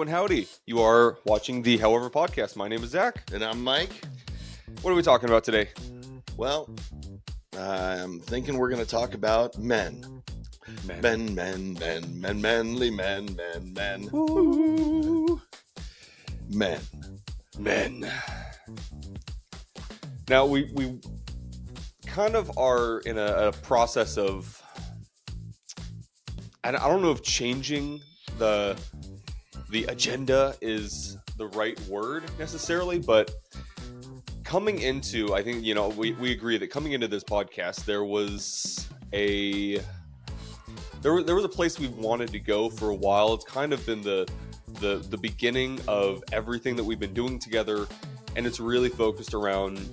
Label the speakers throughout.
Speaker 1: and howdy. You are watching the However podcast. My name is Zach.
Speaker 2: And I'm Mike.
Speaker 1: What are we talking about today?
Speaker 2: Well, I'm thinking we're going to talk about men. Men, manly men.
Speaker 1: Ooh.
Speaker 2: Men.
Speaker 1: Now, we kind of are in a process of, I don't know if changing the agenda is the right word necessarily, but coming into, I think, we agree that coming into this podcast, there was a place we wanted to go for a while. It's kind of been the beginning of everything that we've been doing together, and it's really focused around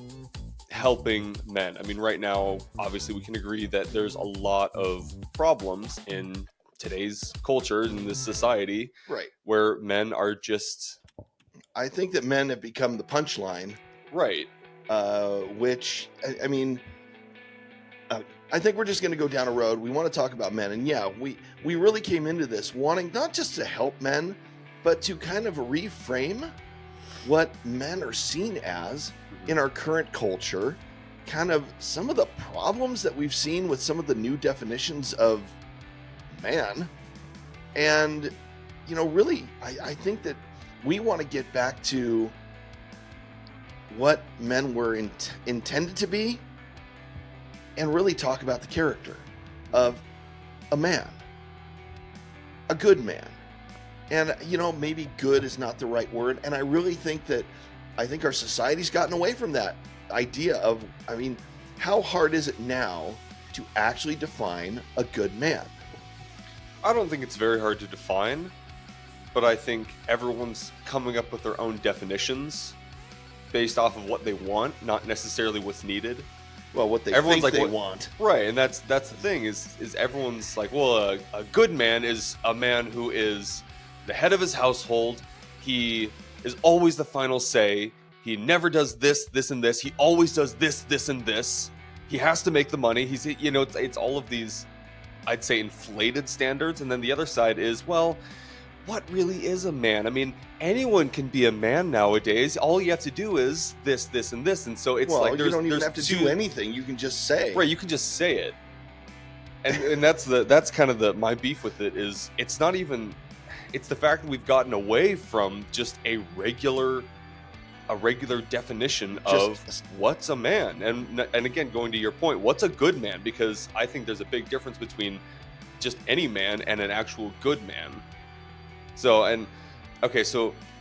Speaker 1: helping men. I mean, right now, obviously, we can agree that there's a lot of problems in today's culture, in this society,
Speaker 2: Right.
Speaker 1: where men are just...
Speaker 2: I think that men have become the punchline.
Speaker 1: Right.
Speaker 2: Which, I mean, I think we're just going to go down a road. We want to talk about men. And yeah, we really came into this wanting not just to help men, but to kind of reframe what men are seen as in our current culture, kind of some of the problems that we've seen with some of the new definitions of man. And, really, I think that we want to get back to what men were intended to be and really talk about the character of a man, a good man. And, maybe good is not the right word. And I really think our society's gotten away from that idea of, how hard is it now to actually define a good man?
Speaker 1: I don't think it's very hard to define, but I think everyone's coming up with their own definitions based off of what they want, not necessarily what's needed.
Speaker 2: Well, what they
Speaker 1: everyone's
Speaker 2: think
Speaker 1: like,
Speaker 2: they want.
Speaker 1: Right, and that's the thing, is everyone's like, well, a good man is a man who is the head of his household. He is always the final say. He never does this, and this. He always does this, and this. He has to make the money. It's all of these, I'd say, inflated standards. And then the other side is, well, what really is a man? I mean, anyone can be a man nowadays. All you have to do is this, and this. And so it's
Speaker 2: well,
Speaker 1: like
Speaker 2: you don't even have to do anything. You can just say.
Speaker 1: Right, you can just say it. And that's kind of my beef with it is it's not even, it's the fact that we've gotten away from just a regular definition of what's a man. And again, going to your point, what's a good man? Because I think there's a big difference between just any man and an actual good man. So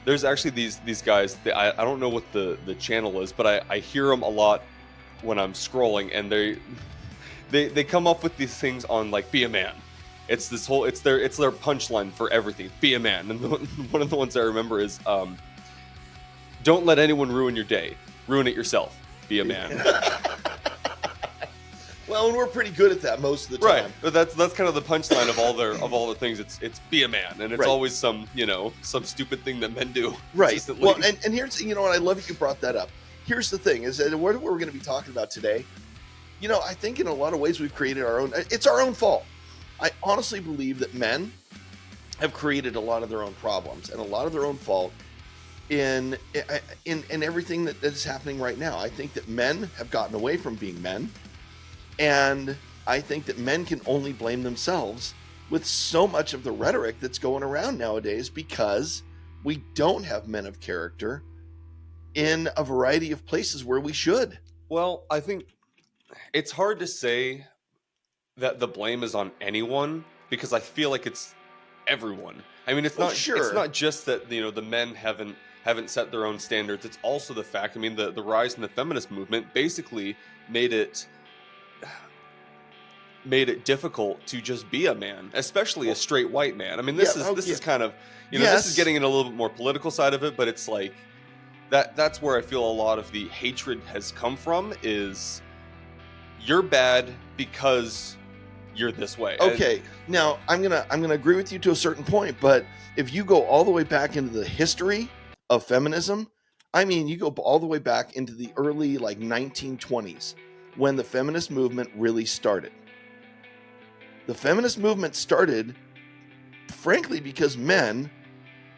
Speaker 1: there's actually these guys, I don't know what the channel is, but I hear them a lot when I'm scrolling, and they come up with these things on, like, be a man. It's their punchline for everything. Be a man. And one of the ones I remember is, don't let anyone ruin your day. Ruin it yourself. Be a man.
Speaker 2: Well, and we're pretty good at that most of the time.
Speaker 1: Right, but that's kind of the punchline of all the things. It's be a man, and it's always some stupid thing that men do.
Speaker 2: Right. Well, and here's what I love that you brought that up. Here's the thing: is that what we're going to be talking about today. I think in a lot of ways we've created our own. It's our own fault. I honestly believe that men have created a lot of their own problems and a lot of their own fault in everything that is happening right now. I think that men have gotten away from being men. And I think that men can only blame themselves with so much of the rhetoric that's going around nowadays, because we don't have men of character in a variety of places where we should.
Speaker 1: Well, I think it's hard to say that the blame is on anyone, because I feel like it's everyone. I mean, it's not just that, the men haven't set their own standards. It's also the fact, the rise in the feminist movement basically made it difficult to just be a man, especially a straight white man. I mean, this is kind of, this is getting in a little bit more political side of it, but it's like that's where I feel a lot of the hatred has come from, is you're bad because you're this way.
Speaker 2: Okay. Now I'm going to agree with you to a certain point, but if you go all the way back into the history of feminism, you go all the way back into the early 1920s when the feminist movement really started. The feminist movement started, frankly, because men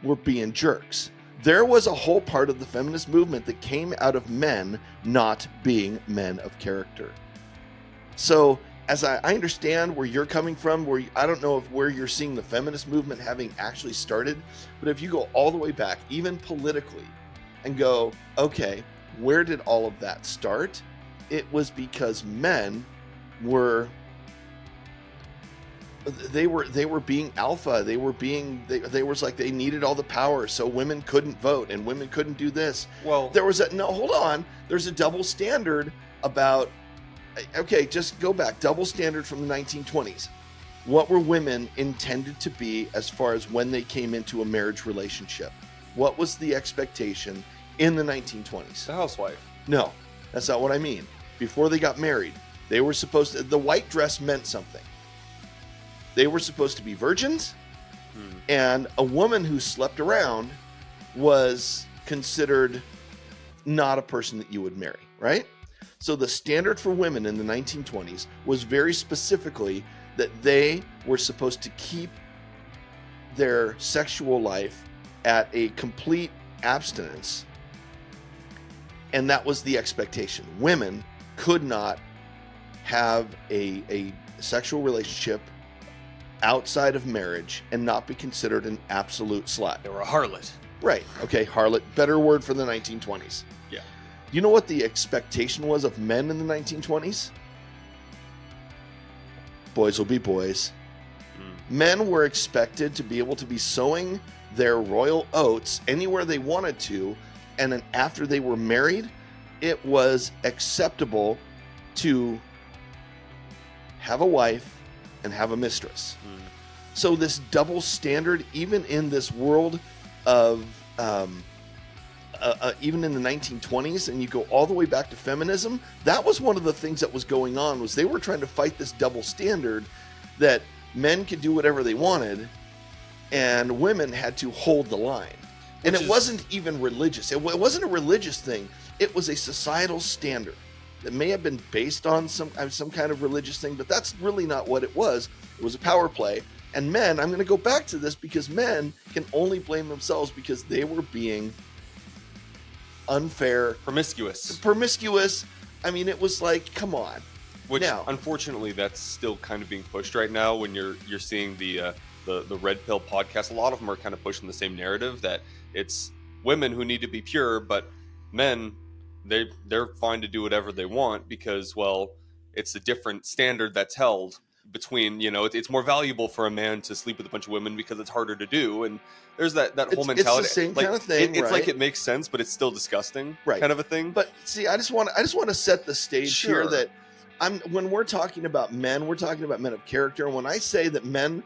Speaker 2: were being jerks. There was a whole part of the feminist movement that came out of men not being men of character. So, as I understand where you're coming from, I don't know if where you're seeing the feminist movement having actually started, but if you go all the way back, even politically, and go, okay, where did all of that start? It was because men were being alpha. They was like they needed all the power, so women couldn't vote and women couldn't do this.
Speaker 1: Well,
Speaker 2: hold on. There's a double standard about. Okay, just go back. Double standard from the 1920s. What were women intended to be as far as when they came into a marriage relationship? What was the expectation in the 1920s?
Speaker 1: the housewife.
Speaker 2: No, that's not what I mean. Before they got married, they were supposed to. The white dress meant something. They were supposed to be virgins, and a woman who slept around was considered not a person that you would marry, right? So the standard for women in the 1920s was very specifically that they were supposed to keep their sexual life at a complete abstinence. And that was the expectation. Women could not have a sexual relationship outside of marriage and not be considered an absolute slut.
Speaker 1: They were a harlot.
Speaker 2: Right. Okay, harlot. Better word for the 1920s.
Speaker 1: Yeah.
Speaker 2: You know what the expectation was of men in the 1920s? Boys will be boys. Men were expected to be able to be sowing their royal oats anywhere they wanted to, and then after they were married, it was acceptable to have a wife and have a mistress. So this double standard, even in this world of even in the 1920s, and you go all the way back to feminism, that was one of the things that was going on, was they were trying to fight this double standard that men could do whatever they wanted and women had to hold the line. And it wasn't even religious. It wasn't a religious thing. It was a societal standard that may have been based on some kind of religious thing, but that's really not what it was. It was a power play. And men, I'm going to go back to this because men can only blame themselves because they were being unfair, promiscuous. I mean, it was like, come on.
Speaker 1: Which,
Speaker 2: now,
Speaker 1: unfortunately, that's still kind of being pushed right now. When you're seeing the Red Pill podcast, a lot of them are kind of pushing the same narrative that it's women who need to be pure, but men, they're fine to do whatever they want because, well, it's a different standard that's held between, it's more valuable for a man to sleep with a bunch of women because it's harder to do, and there's that whole mentality.
Speaker 2: It's the same
Speaker 1: like,
Speaker 2: kind of thing.
Speaker 1: It's
Speaker 2: right?
Speaker 1: like it makes sense, but it's still disgusting,
Speaker 2: right?
Speaker 1: Kind of a thing.
Speaker 2: But see, I just want to set the stage here that when we're talking about men, we're talking about men of character. And when I say that men,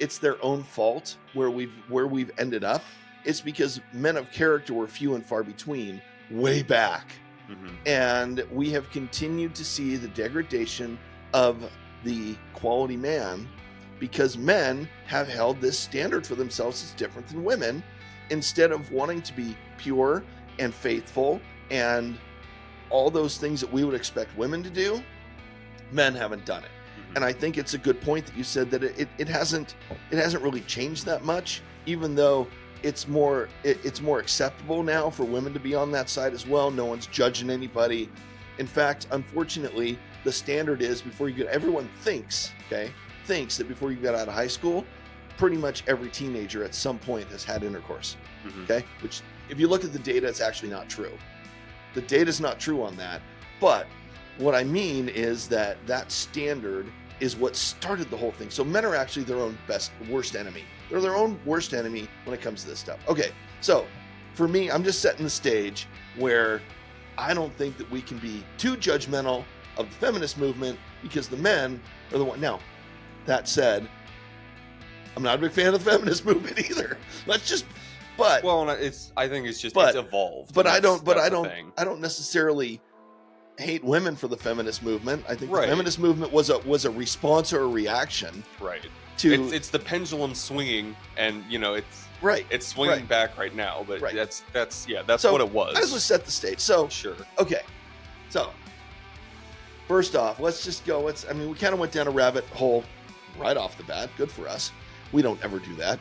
Speaker 2: it's their own fault where we've ended up, it's because men of character were few and far between way back. And we have continued to see the degradation of the quality man because men have held this standard for themselves as different than women, instead of wanting to be pure and faithful and all those things that we would expect women to do. Men haven't done it. And I think it's a good point that you said that it hasn't really changed that much, even though it's more acceptable now for women to be on that side as well. No one's judging anybody. In fact, unfortunately, the standard is everyone thinks that before you got out of high school, pretty much every teenager at some point has had intercourse. Okay? Which, if you look at the data, it's actually not true. The data's not true on that. But what I mean is that standard is what started the whole thing. So men are actually their own worst enemy. They're their own worst enemy when it comes to this stuff. Okay, so for me, I'm just setting the stage where I don't think that we can be too judgmental of the feminist movement because the men are the one. Now, that said, I'm not a big fan of the feminist movement either. I
Speaker 1: think it's evolved.
Speaker 2: But I don't necessarily hate women for the feminist movement. I think the feminist movement was a response or a reaction.
Speaker 1: Right.
Speaker 2: To
Speaker 1: it's the pendulum swinging, and it's
Speaker 2: right.
Speaker 1: It's swinging back right now. But that's
Speaker 2: so,
Speaker 1: what it was.
Speaker 2: I just want to set the stage. So
Speaker 1: sure.
Speaker 2: Okay. So first off, let's just go. We kind of went down a rabbit hole right off the bat. Good for us. We don't ever do that.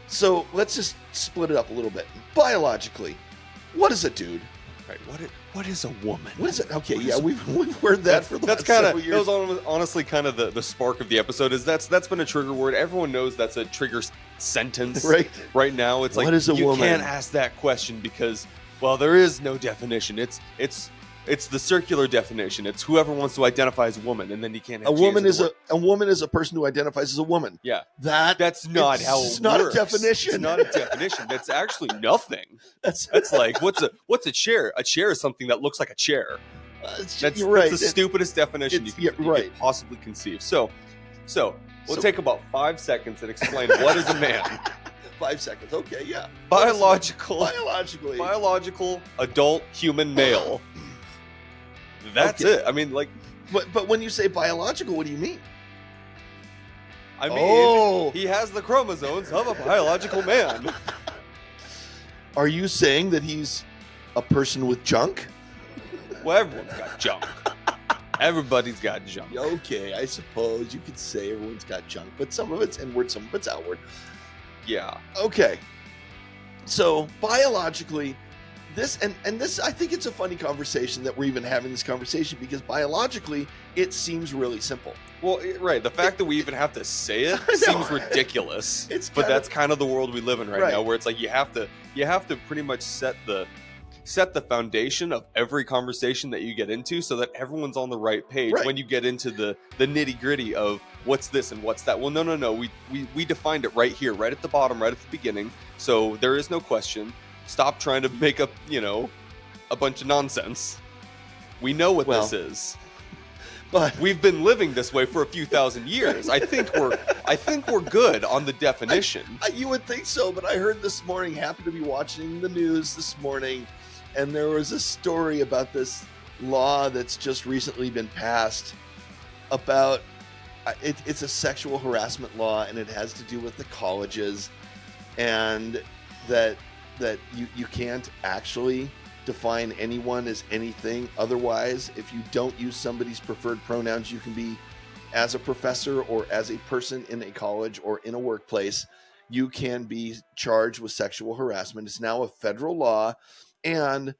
Speaker 2: So let's just split it up a little bit. Biologically, what is a dude?
Speaker 1: Right. What is a woman?
Speaker 2: What is it? Okay, we've heard that for the last several years.
Speaker 1: That was honestly kind of the spark of the episode. Is that's been a trigger word. Everyone knows that's a trigger sentence. Right now, it's
Speaker 2: What
Speaker 1: like
Speaker 2: is a
Speaker 1: you
Speaker 2: woman?
Speaker 1: can't ask that question because, well, there is no definition. It's the circular definition. It's whoever wants to identify as a woman, and then you can't. Have
Speaker 2: a woman is a woman is a person who identifies as a woman.
Speaker 1: Yeah,
Speaker 2: that's
Speaker 1: not how it
Speaker 2: it's not
Speaker 1: works.
Speaker 2: a definition.
Speaker 1: It's not a definition. That's actually nothing. That's like what's a chair? A chair is something that looks like a chair. That's the stupidest definition you can possibly conceive. So we'll take about 5 seconds and explain what is a man.
Speaker 2: 5 seconds. Okay, yeah.
Speaker 1: Biological adult human male. That's it. I mean, like,
Speaker 2: but when you say biological, what do you mean?
Speaker 1: I mean, he has the chromosomes of a biological man.
Speaker 2: Are you saying that he's a person with junk?
Speaker 1: Well, everyone's got junk. Everybody's got junk.
Speaker 2: Okay, I suppose you could say everyone's got junk, but some of it's inward, some of it's outward.
Speaker 1: Yeah.
Speaker 2: Okay. So biologically, this I think it's a funny conversation that we're even having this conversation because biologically it seems really simple.
Speaker 1: Well, right. The fact that we even have to say it seems ridiculous. But that's kind of the world we live in right now, where it's like you have to pretty much set the foundation of every conversation that you get into so that everyone's on the right page when you get into the nitty-gritty of what's this and what's that. Well, no. We defined it right here, right at the bottom, right at the beginning. So there is no question. Stop trying to make up, a bunch of nonsense. We know what this is. But we've been living this way for a few thousand years. I think we're good on the definition.
Speaker 2: You would think so, but I heard this morning, happened to be watching the news this morning, and there was a story about this law that's just recently been passed about it's a sexual harassment law, and it has to do with the colleges, and that you can't actually define anyone as anything otherwise. If you don't use somebody's preferred pronouns, you can be, as a professor or as a person in a college or in a workplace, you can be charged with sexual harassment. It's now a federal law, and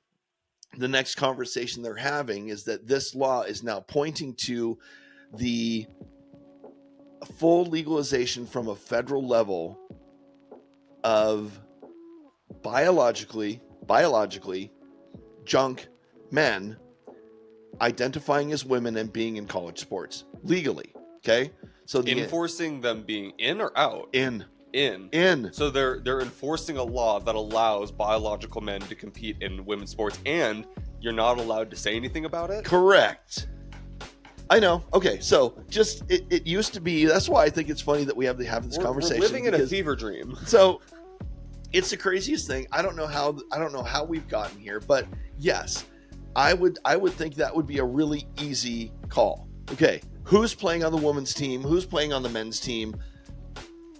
Speaker 2: the next conversation they're having is that this law is now pointing to the full legalization from a federal level of biologically junk men identifying as women and being in college sports legally. Okay, so
Speaker 1: enforcing them being in or out.
Speaker 2: In.
Speaker 1: So they're enforcing a law that allows biological men to compete in women's sports, and you're not allowed to say anything about it.
Speaker 2: Correct. I know. Okay, so just it used to be. That's why I think it's funny that we have to have this conversation.
Speaker 1: We're living in a fever dream.
Speaker 2: So it's the craziest thing. I don't know how we've gotten here, but yes, I would think that would be a really easy call. Okay, who's playing on the women's team? Who's playing on the men's team?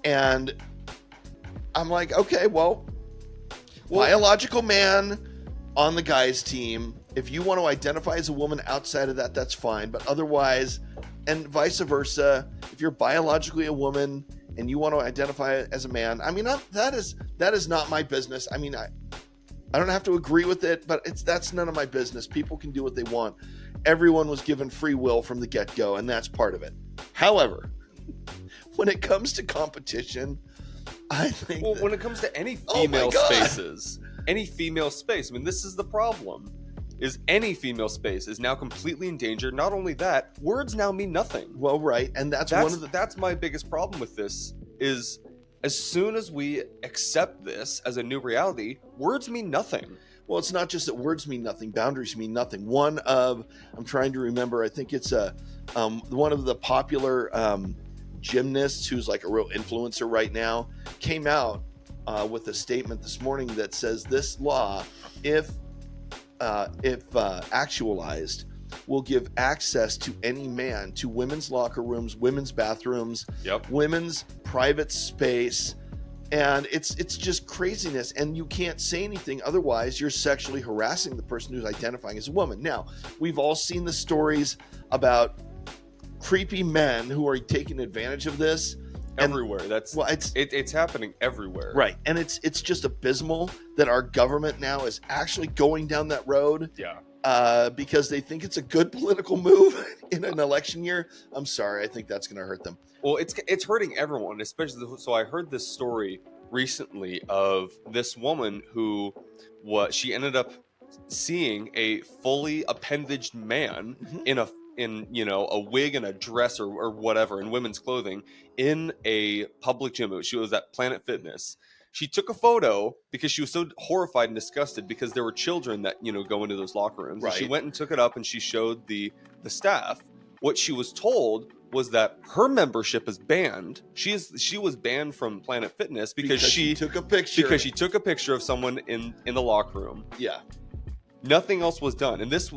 Speaker 2: And I'm like, okay, well, biological man on the guys' team. If you want to identify as a woman outside of that, that's fine. But otherwise, and vice versa, if you're biologically a woman and you want to identify as a man, I mean, that is not my business. I mean, I don't have to agree with it, but that's none of my business. People can do what they want. Everyone was given free will from the get-go, and that's part of it. However, when it comes to competition, I think
Speaker 1: when it comes to any female spaces, any female space, I mean, this is the problem. Is any female space is now completely endangered. Not only that, words now mean nothing.
Speaker 2: Well, right, and that's
Speaker 1: my biggest problem with this. Is as soon as we accept this as a new reality, words mean nothing.
Speaker 2: Well, it's not just that words mean nothing; boundaries mean nothing. I'm trying to remember. I think it's one of the popular gymnasts who's like a real influencer right now came out with a statement this morning that says this law, if actualized, will give access to any man to women's locker rooms, women's bathrooms, women's private space, and it's just craziness. And you can't say anything otherwise. You're sexually harassing the person who's identifying as a woman. Now, we've all seen the stories about creepy men who are taking advantage of this.
Speaker 1: everywhere. That's
Speaker 2: well,
Speaker 1: it's happening everywhere.
Speaker 2: right, and it's just abysmal that our government now is actually going down that road.
Speaker 1: Yeah.
Speaker 2: Because they think it's a good political move in an election year. I'm sorry, I think that's going to hurt them.
Speaker 1: Well, it's hurting everyone, especially. So I heard this story recently of this woman who she ended up seeing a fully appendaged man
Speaker 2: Mhm.
Speaker 1: in a wig and a dress or whatever in women's clothing in a public gym. She was at Planet Fitness. She took a photo because she was so horrified and disgusted because there were children that go into those locker rooms. And she
Speaker 2: Right.
Speaker 1: went and took it up and she showed the staff. What she was told was that her membership is banned. She was banned from Planet Fitness because she
Speaker 2: took a picture
Speaker 1: of someone in the locker room.
Speaker 2: Yeah.
Speaker 1: Nothing else was done, and this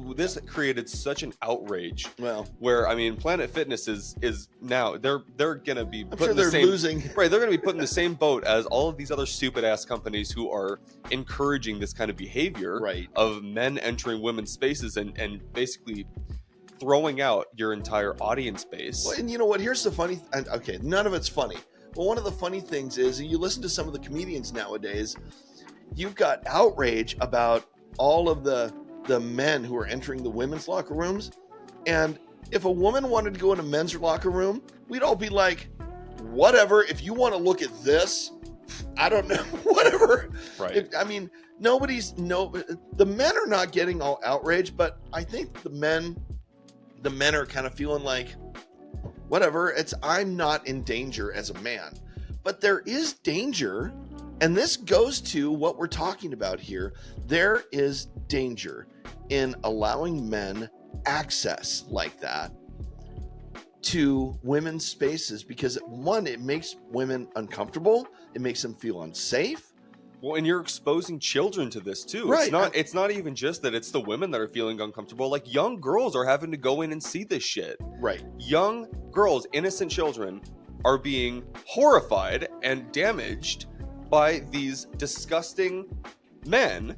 Speaker 1: created such an outrage.
Speaker 2: Well,
Speaker 1: where I mean, Planet Fitness is now they're gonna be
Speaker 2: I'm sure they're losing.
Speaker 1: Right, they're gonna be put in the same boat as all of these other stupid ass companies who are encouraging this kind of behavior,
Speaker 2: Right.
Speaker 1: of men entering women's spaces and basically throwing out your entire audience base.
Speaker 2: Well, and you know what? Here's the funny. Okay, none of it's funny. But one of the funny things is, you listen to some of the comedians nowadays. You've got outrage about all of the men who are entering the women's locker rooms, and if a woman wanted to go in a men's locker room, we'd all be like, whatever. If you want to look at this, I don't know, whatever.
Speaker 1: Right.
Speaker 2: I mean, the men are not getting all outraged, but I think the men are kind of feeling like, whatever, I'm not in danger as a man. But there is danger, and this goes to what we're talking about here. There is danger in allowing men access like that to women's spaces, because one, it makes women uncomfortable, it makes them feel unsafe.
Speaker 1: Well, and you're exposing children to this too.
Speaker 2: Right.
Speaker 1: It's not even just that it's the women that are feeling uncomfortable. Like, young girls are having to go in and see this shit.
Speaker 2: Right.
Speaker 1: Young girls, innocent children, are being horrified and damaged by these disgusting men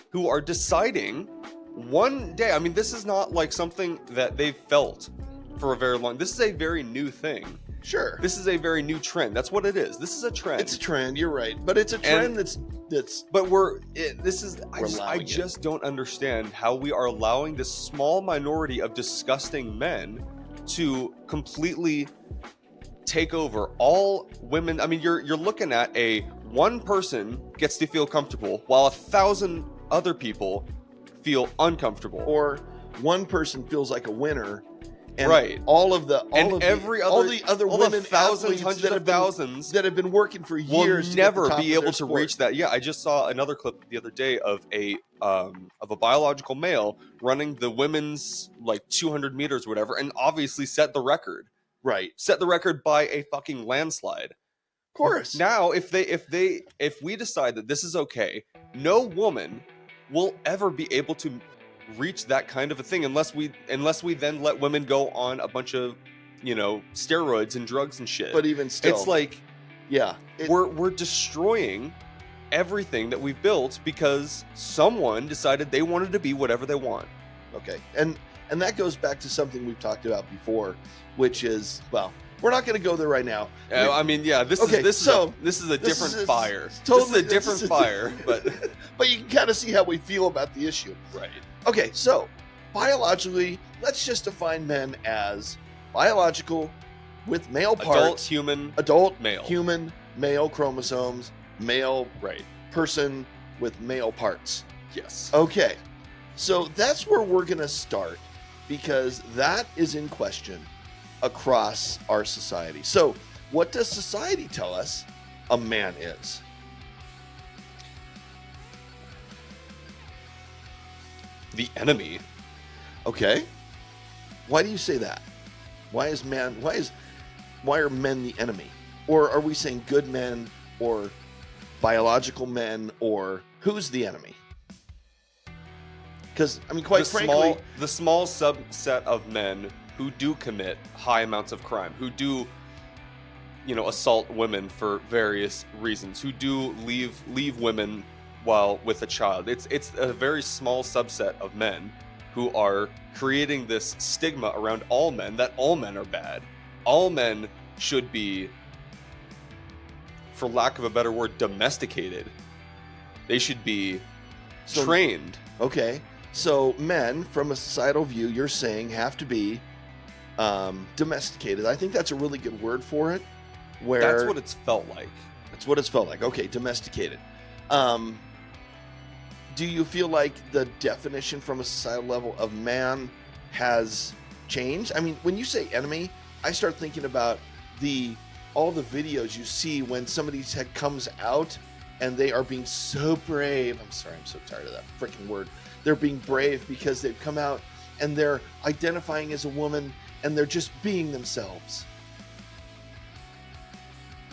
Speaker 1: who are deciding one day. I mean, this is not like something that they've felt for a very long. This is a very new thing.
Speaker 2: Sure.
Speaker 1: This is a very new trend. That's what it is. This is a trend.
Speaker 2: It's a trend. You're right, but it's a trend that's.
Speaker 1: But I just don't understand how we are allowing this small minority of disgusting men to completely take over all women. I mean, you're looking at one person gets to feel comfortable while 1,000 other people feel uncomfortable,
Speaker 2: or one person feels like a winner. And
Speaker 1: right.
Speaker 2: all the women,
Speaker 1: thousands, hundreds of thousands
Speaker 2: that have been working for years
Speaker 1: will never be able to reach that. Yeah, I just saw another clip the other day of a biological male running the women's 200 meters or whatever, and obviously set the record.
Speaker 2: Right,
Speaker 1: set the record by a fucking landslide.
Speaker 2: Of course.
Speaker 1: Now, if we decide that this is okay, no woman will ever be able to reach that kind of a thing unless we then let women go on a bunch of steroids and drugs and shit.
Speaker 2: But even still,
Speaker 1: it's like,
Speaker 2: yeah,
Speaker 1: we're destroying everything that we've built because someone decided they wanted to be whatever they want.
Speaker 2: Okay, and that goes back to something we've talked about before, which is, well, we're not going to go there right now.
Speaker 1: I mean, yeah, this is a different fire. This is a different fire, but
Speaker 2: but you can kind of see how we feel about the issue.
Speaker 1: Right.
Speaker 2: Okay, so biologically, let's just define men as biological with male parts, adult
Speaker 1: male,
Speaker 2: human male chromosomes, male
Speaker 1: right
Speaker 2: person with male parts.
Speaker 1: Yes.
Speaker 2: Okay, so that's where we're going to start, because that is in question across our society. So what does society tell us a man is?
Speaker 1: The enemy.
Speaker 2: Okay. Why do you say that? Why are men the enemy? Or are we saying good men or biological men, or who's the enemy? Because, I mean, quite frankly,
Speaker 1: the small subset of men who do commit high amounts of crime, who do assault women for various reasons, who do leave women while with a child. It's a very small subset of men who are creating this stigma around all men, that all men are bad. All men should be for lack of a better word, domesticated. They should be trained.
Speaker 2: Okay. So men, from a societal view, you're saying have to be domesticated. I think that's a really good word for it.
Speaker 1: That's what it's felt like.
Speaker 2: That's what it's felt like. Okay, domesticated. Do you feel like the definition from a societal level of man has changed? I mean, when you say enemy, I start thinking about all the videos you see when somebody comes out and they are being so brave. I'm sorry, I'm so tired of that freaking word. They're being brave because they've come out and they're identifying as a woman and they're just being themselves.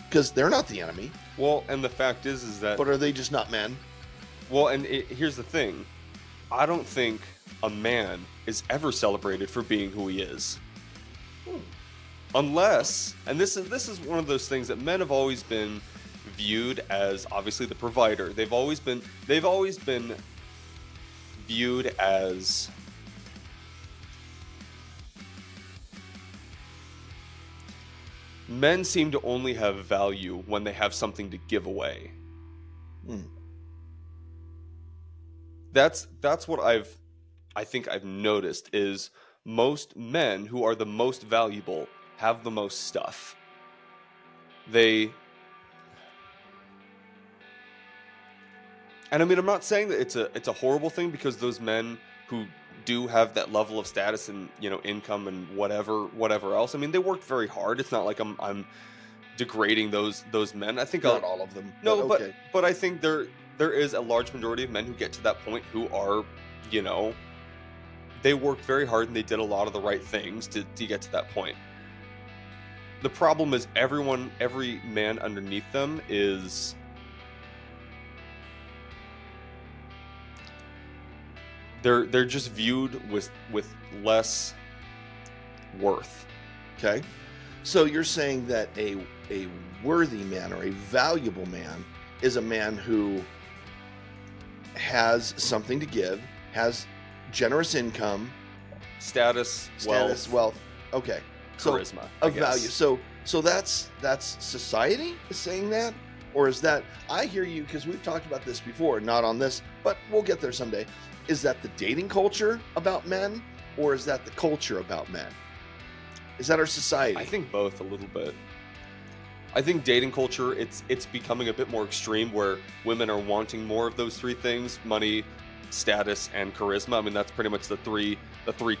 Speaker 2: Because they're not the enemy.
Speaker 1: Well, and the fact is that...
Speaker 2: But are they just not men?
Speaker 1: Well, and here's the thing. I don't think a man is ever celebrated for being who he is. Unless, and this is one of those things that men have always been viewed as, obviously, the provider. They've always been viewed as... Men seem to only have value when they have something to give away. That's what I think I've noticed is most men who are the most valuable have the most stuff. And I mean, I'm not saying that it's a horrible thing, because those men who do have that level of status and, you know, income and whatever else, I mean, they worked very hard. It's not like I'm degrading those men. I think
Speaker 2: not all of them.
Speaker 1: No,
Speaker 2: okay.
Speaker 1: but I think there is a large majority of men who get to that point who are, you know, they worked very hard and they did a lot of the right things to get to that point. The problem is every man underneath them is... They're just viewed with less worth.
Speaker 2: Okay. So you're saying that a worthy man or a valuable man is a man who has something to give, has generous income,
Speaker 1: status, wealth.
Speaker 2: Okay.
Speaker 1: Charisma.
Speaker 2: Of value. So that's society is saying that? Or is that, I hear you, because we've talked about this before, not on this, but we'll get there someday. Is that the dating culture about men, or is that the culture about men? Is that our society?
Speaker 1: I think both a little bit. I think dating culture, it's becoming a bit more extreme, where women are wanting more of those three things: money, status, and charisma. I mean, that's pretty much the three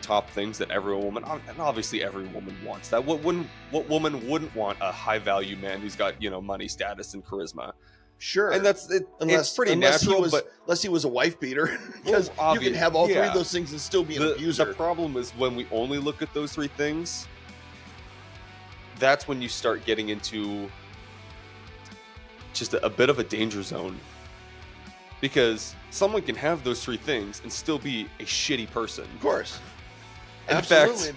Speaker 1: top things that every woman, and obviously every woman wants that. What woman wouldn't want a high value man who's got, you know, money, status, and charisma?
Speaker 2: Sure.
Speaker 1: And it's pretty natural,
Speaker 2: unless he was a wife beater, because you can have all three of those things and still be an abuser.
Speaker 1: The problem is when we only look at those three things, that's when you start getting into just a bit of a danger zone. Because someone can have those three things and still be a shitty person.
Speaker 2: Of course.
Speaker 1: Absolutely.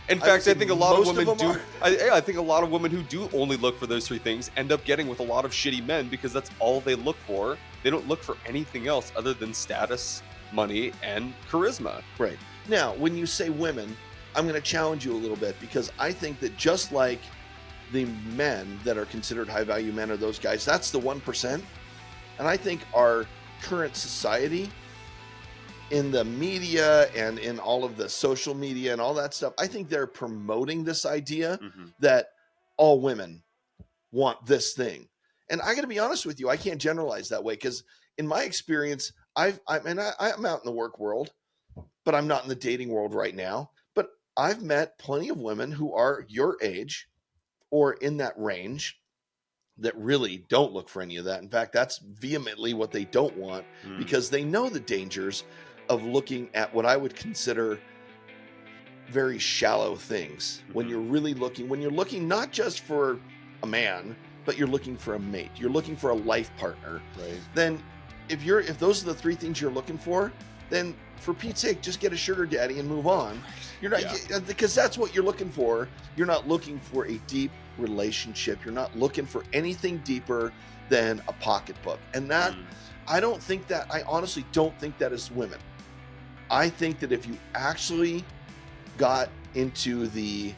Speaker 1: In fact, I think a lot of women do.
Speaker 2: I
Speaker 1: think a lot of women who do only look for those three things end up getting with a lot of shitty men, because that's all they look for. They don't look for anything else other than status, money, and charisma.
Speaker 2: Right. Now, when you say women, I'm going to challenge you a little bit, because I think that just like the men that are considered high value men are those guys, that's the 1%. And I think our current society, in the media and in all of the social media and all that stuff, I think they're promoting this idea that all women want this thing. And I got to be honest with you, I can't generalize that way, because in my experience, I'm out in the work world, but I'm not in the dating world right now. But I've met plenty of women who are your age or in that range that really don't look for any of that. In fact, that's vehemently what they don't want, because they know the dangers of looking at what I would consider very shallow things. When you're really looking not just for a man, but you're looking for a mate, you're looking for a life partner.
Speaker 1: Right.
Speaker 2: Then if those are the three things you're looking for, then for Pete's sake, just get a sugar daddy and move on. You're not, because that's what you're looking for. You're not looking for a deep relationship. You're not looking for anything deeper than a pocketbook. And that, I honestly don't think that is women. I think that if you actually got into the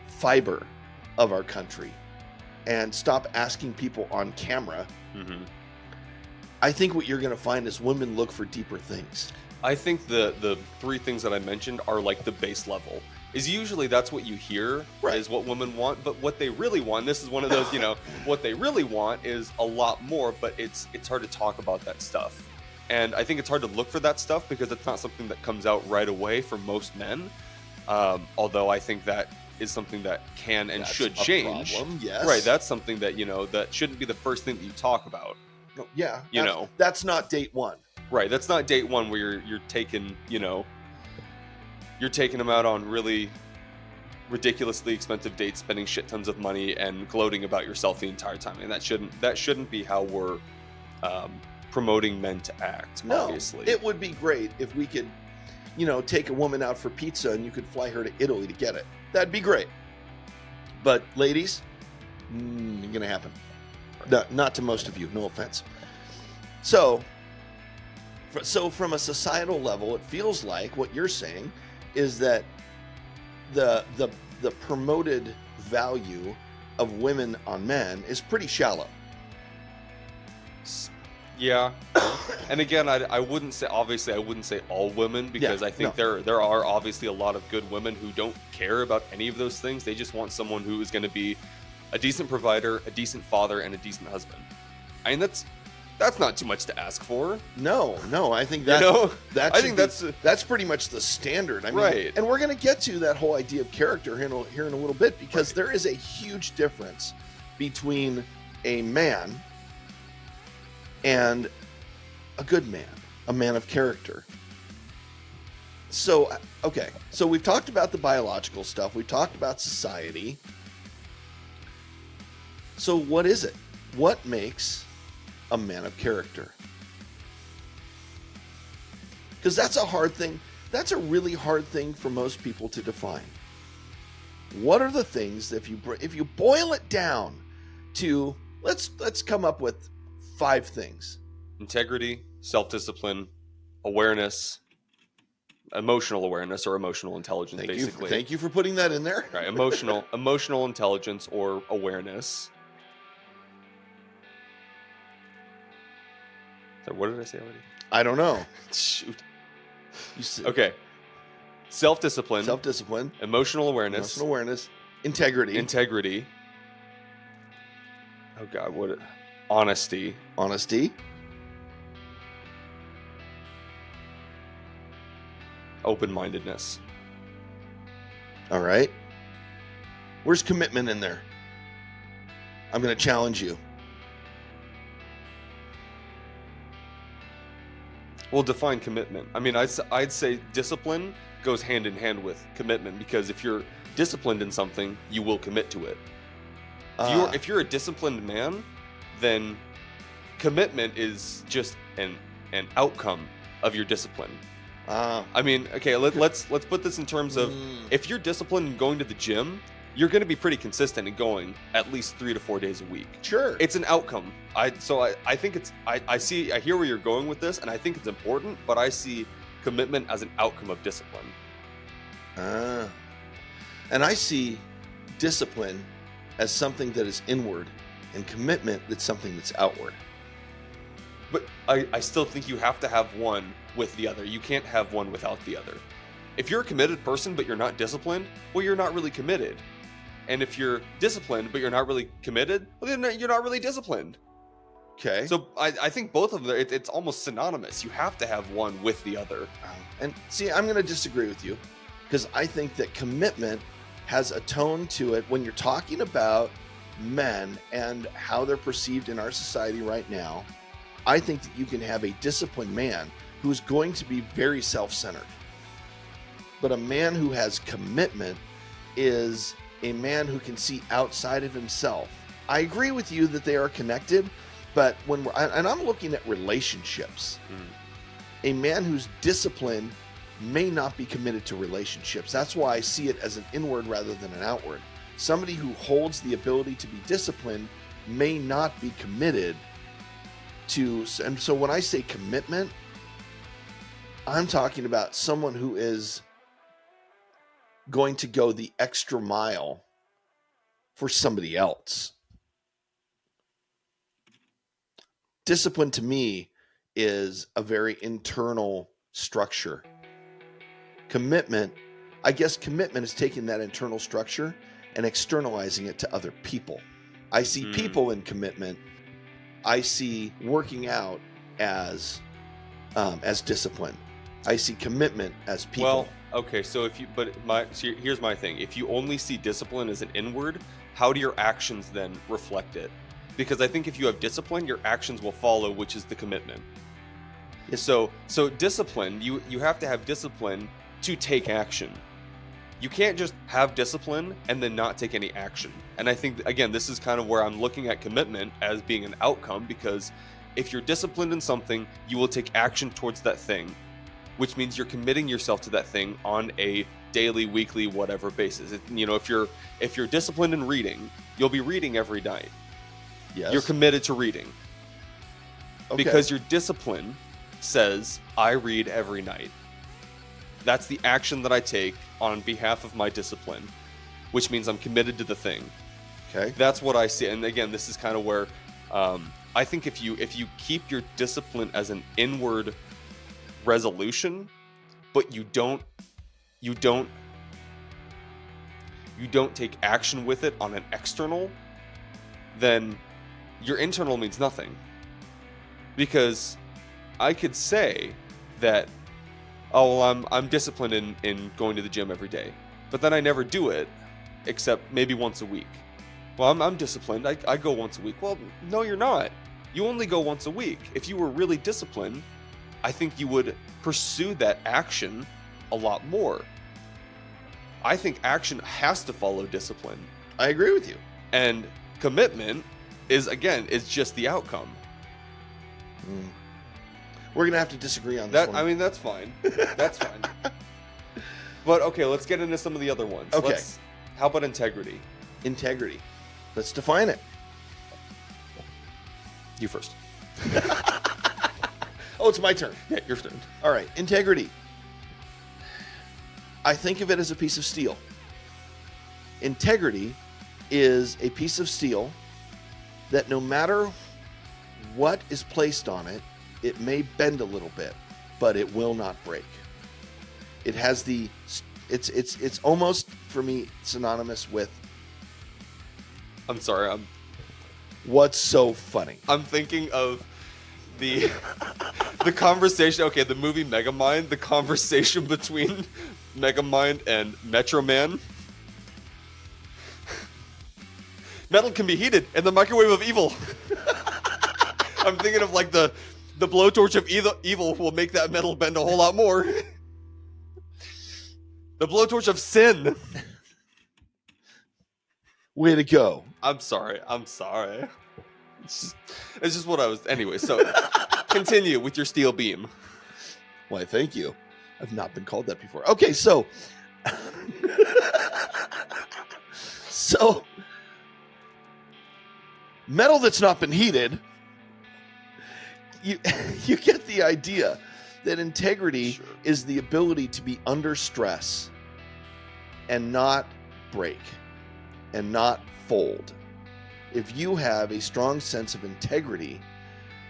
Speaker 2: fiber of our country and stop asking people on camera,
Speaker 1: Mm-hmm.
Speaker 2: I think what you're going to find is women look for deeper things.
Speaker 1: I think the 3 things that I mentioned are like the base level. Is usually that's what you hear is what women want, but what they really want, this is one of those, what they really want is a lot more, but it's hard to talk about that stuff. And I think it's hard to look for that stuff because it's not something that comes out right away for most men. Although I think that is something that can and should change.
Speaker 2: Problem, yes.
Speaker 1: Right, that's something that, that shouldn't be the first thing that you talk about.
Speaker 2: No, yeah.
Speaker 1: You
Speaker 2: that's not date 1.
Speaker 1: Right, that's not date 1 where you're taking, you're taking them out on really ridiculously expensive dates, spending shit tons of money and gloating about yourself the entire time. And that shouldn't be how we're promoting men to act.
Speaker 2: No,
Speaker 1: obviously,
Speaker 2: it would be great if we could, take a woman out for pizza and you could fly her to Italy to get it. That'd be great. But ladies, ain't gonna happen. No, not to most of you. No offense. So from a societal level, it feels like what you're saying is that the promoted value of women on men is pretty shallow.
Speaker 1: Yeah. And again, I wouldn't say, obviously I wouldn't say all women, because I think there are obviously a lot of good women who don't care about any of those things. They just want someone who is going to be a decent provider, a decent father, and a decent husband. I mean, that's not too much to ask for.
Speaker 2: No, I think that
Speaker 1: I think
Speaker 2: that's pretty much the standard. I mean,
Speaker 1: right.
Speaker 2: And we're going to get to that whole idea of character here in a little bit, because there is a huge difference between a man and a good man, a man of character. So, okay. So we've talked about the biological stuff. We've talked about society. So what is it? What makes a man of character? Because that's a hard thing. That's a really hard thing for most people to define. What are the things that if you boil it down to, let's come up with 5 things.
Speaker 1: Integrity, self-discipline, awareness, emotional awareness or emotional intelligence, basically.
Speaker 2: Thank you for putting that in there.
Speaker 1: Right, emotional intelligence or awareness. So what did I say already?
Speaker 2: I don't know.
Speaker 1: Shoot. Okay. Self-discipline. Emotional awareness. Integrity. Oh God, what? Honesty. Open-mindedness.
Speaker 2: All right. Where's commitment in there? I'm going to challenge you.
Speaker 1: Well, define commitment. I mean, I'd say discipline goes hand in hand with commitment, because if you're disciplined in something, you will commit to it. If you're a disciplined man, then commitment is just an outcome of your discipline. I mean, okay, let's put this in terms of if you're disciplined and going to the gym, you're going to be pretty consistent in going at least 3 to 4 days a week.
Speaker 2: Sure.
Speaker 1: It's an outcome. I think I hear where you're going with this, and I think it's important, but I see commitment as an outcome of discipline.
Speaker 2: And I see discipline as something that is inward, and commitment that's something that's outward.
Speaker 1: But I still think you have to have one with the other. You can't have one without the other. If you're a committed person but you're not disciplined, well, you're not really committed. And if you're disciplined but you're not really committed, well, then you're not really disciplined.
Speaker 2: Okay.
Speaker 1: So I think both of them, it's almost synonymous. You have to have one with the other.
Speaker 2: And see, I'm going to disagree with you, because I think that commitment has a tone to it when you're talking about men and how they're perceived in our society right now. I think that you can have a disciplined man who's going to be very self-centered. But a man who has commitment is a man who can see outside of himself. I agree with you that they are connected, but I'm looking at relationships. A man who's disciplined may not be committed to relationships. That's why I see it as an inward rather than an outward. Somebody who holds the ability to be disciplined may not be committed to, and so when I say commitment, I'm talking about someone who is going to go the extra mile for somebody else. discipline to me is a very internal structure. Commitment, I guess commitment is taking that internal structure and externalizing it to other people. I see people in commitment. I see working out as discipline. I see commitment as people.
Speaker 1: Well, okay, so here's my thing. If you only see discipline as an inward, how do your actions then reflect it? Because I think if you have discipline, your actions will follow, which is the commitment.
Speaker 2: Yes.
Speaker 1: So discipline, you have to have discipline to take action. You can't just have discipline and then not take any action. And I think, again, this is kind of where I'm looking at commitment as being an outcome, because if you're disciplined in something, you will take action towards that thing, which means you're committing yourself to that thing on a daily, weekly, whatever basis. If you're disciplined in reading, you'll be reading every night.
Speaker 2: Yes.
Speaker 1: You're committed to reading.
Speaker 2: Okay.
Speaker 1: Because your discipline says, I read every night. That's the action that I take on behalf of my discipline, which means I'm committed to the thing.
Speaker 2: Okay.
Speaker 1: That's what I see. And again, this is kind of where I think if you keep your discipline as an inward resolution, but you don't take action with it on an external, then your internal means nothing. Because I could say that, oh, well, I'm disciplined in going to the gym every day, but then I never do it except maybe once a week. Well, I'm disciplined. I go once a week. Well, no, you're not. You only go once a week. If you were really disciplined, I think you would pursue that action a lot more. I think action has to follow discipline.
Speaker 2: I agree with you.
Speaker 1: And commitment is just the outcome.
Speaker 2: We're going to have to disagree on this one.
Speaker 1: I mean, that's fine. That's fine. But okay, let's get into some of the other ones.
Speaker 2: Okay.
Speaker 1: How about integrity?
Speaker 2: Integrity. Let's define it.
Speaker 1: You first.
Speaker 2: Oh, it's my turn.
Speaker 1: Yeah, your turn.
Speaker 2: All right. Integrity. I think of it as a piece of steel. Integrity is a piece of steel that no matter what is placed on it, it may bend a little bit, but it will not break. It has it's almost, for me, synonymous with...
Speaker 1: I'm sorry,
Speaker 2: what's so funny?
Speaker 1: I'm thinking of the conversation, okay, the movie Megamind, the conversation between Megamind and Metro Man. Metal can be heated in the microwave of evil. I'm thinking of like the blowtorch of evil will make that metal bend a whole lot more. The blowtorch of sin.
Speaker 2: Way to go.
Speaker 1: I'm sorry. It's just what I was... Anyway, so continue with your steel beam.
Speaker 2: Why, thank you. I've not been called that before. Okay, so... so... metal that's not been heated, you get the idea that integrity is the ability to be under stress and not break and not fold. If you have a strong sense of integrity,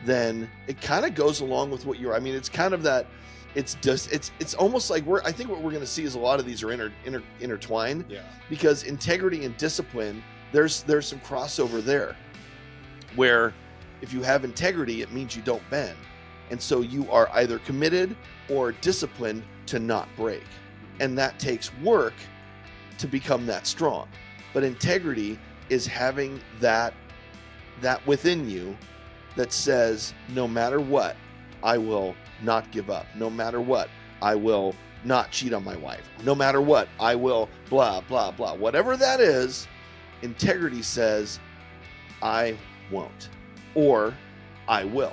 Speaker 2: then it kind of goes along with what I mean, it's kind of that, it's almost like I think what we're going to see is a lot of these are intertwined.
Speaker 1: Yeah.
Speaker 2: Because integrity and discipline, there's some crossover there, where if you have integrity, it means you don't bend. And so you are either committed or disciplined to not break. And that takes work to become that strong. But integrity is having that within you that says, no matter what, I will not give up. No matter what, I will not cheat on my wife. No matter what, I will blah, blah, blah. Whatever that is, integrity says, I won't, or I will,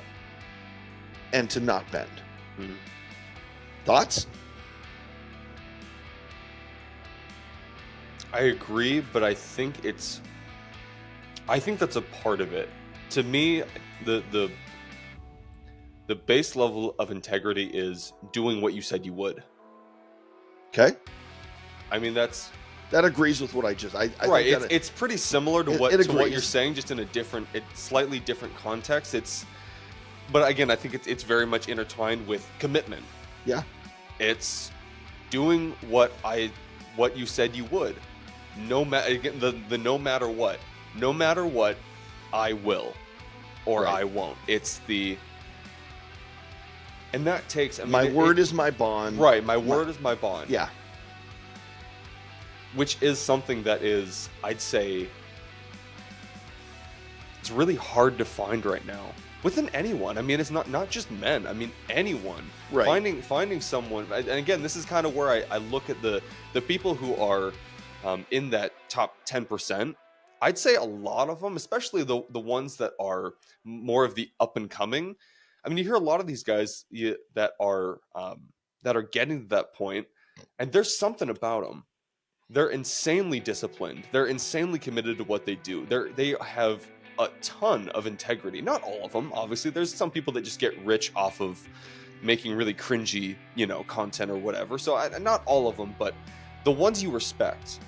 Speaker 2: and to not bend.
Speaker 1: Mm-hmm.
Speaker 2: Thoughts?
Speaker 1: I agree, but I think that's a part of it. To me, the base level of integrity is doing what you said you would.
Speaker 2: Okay.
Speaker 1: I mean, that
Speaker 2: agrees with what I just... I
Speaker 1: right.
Speaker 2: think
Speaker 1: it's pretty similar to what you're saying, just in a slightly different context. but again, I think it's very much intertwined with commitment.
Speaker 2: Yeah.
Speaker 1: It's doing what you said you would. No matter, again, the no matter what, I will, or
Speaker 2: Right.
Speaker 1: I won't. It's the, and that takes. I mean,
Speaker 2: My word is my bond.
Speaker 1: Right. My word is my bond.
Speaker 2: Yeah.
Speaker 1: Which is something that is, I'd say, it's really hard to find right now within anyone. I mean, it's not just men. I mean, anyone.
Speaker 2: Right.
Speaker 1: Finding someone, and again, this is kind of where I look at the people who are in that top 10%. I'd say a lot of them, especially the ones that are more of the up and coming. I mean, you hear a lot of these guys that are getting to that point, and there's something about them. They're insanely disciplined. They're insanely committed to what they do. They have a ton of integrity. Not all of them, obviously. There's some people that just get rich off of making really cringy, content or whatever. So not all of them, but the ones you respect.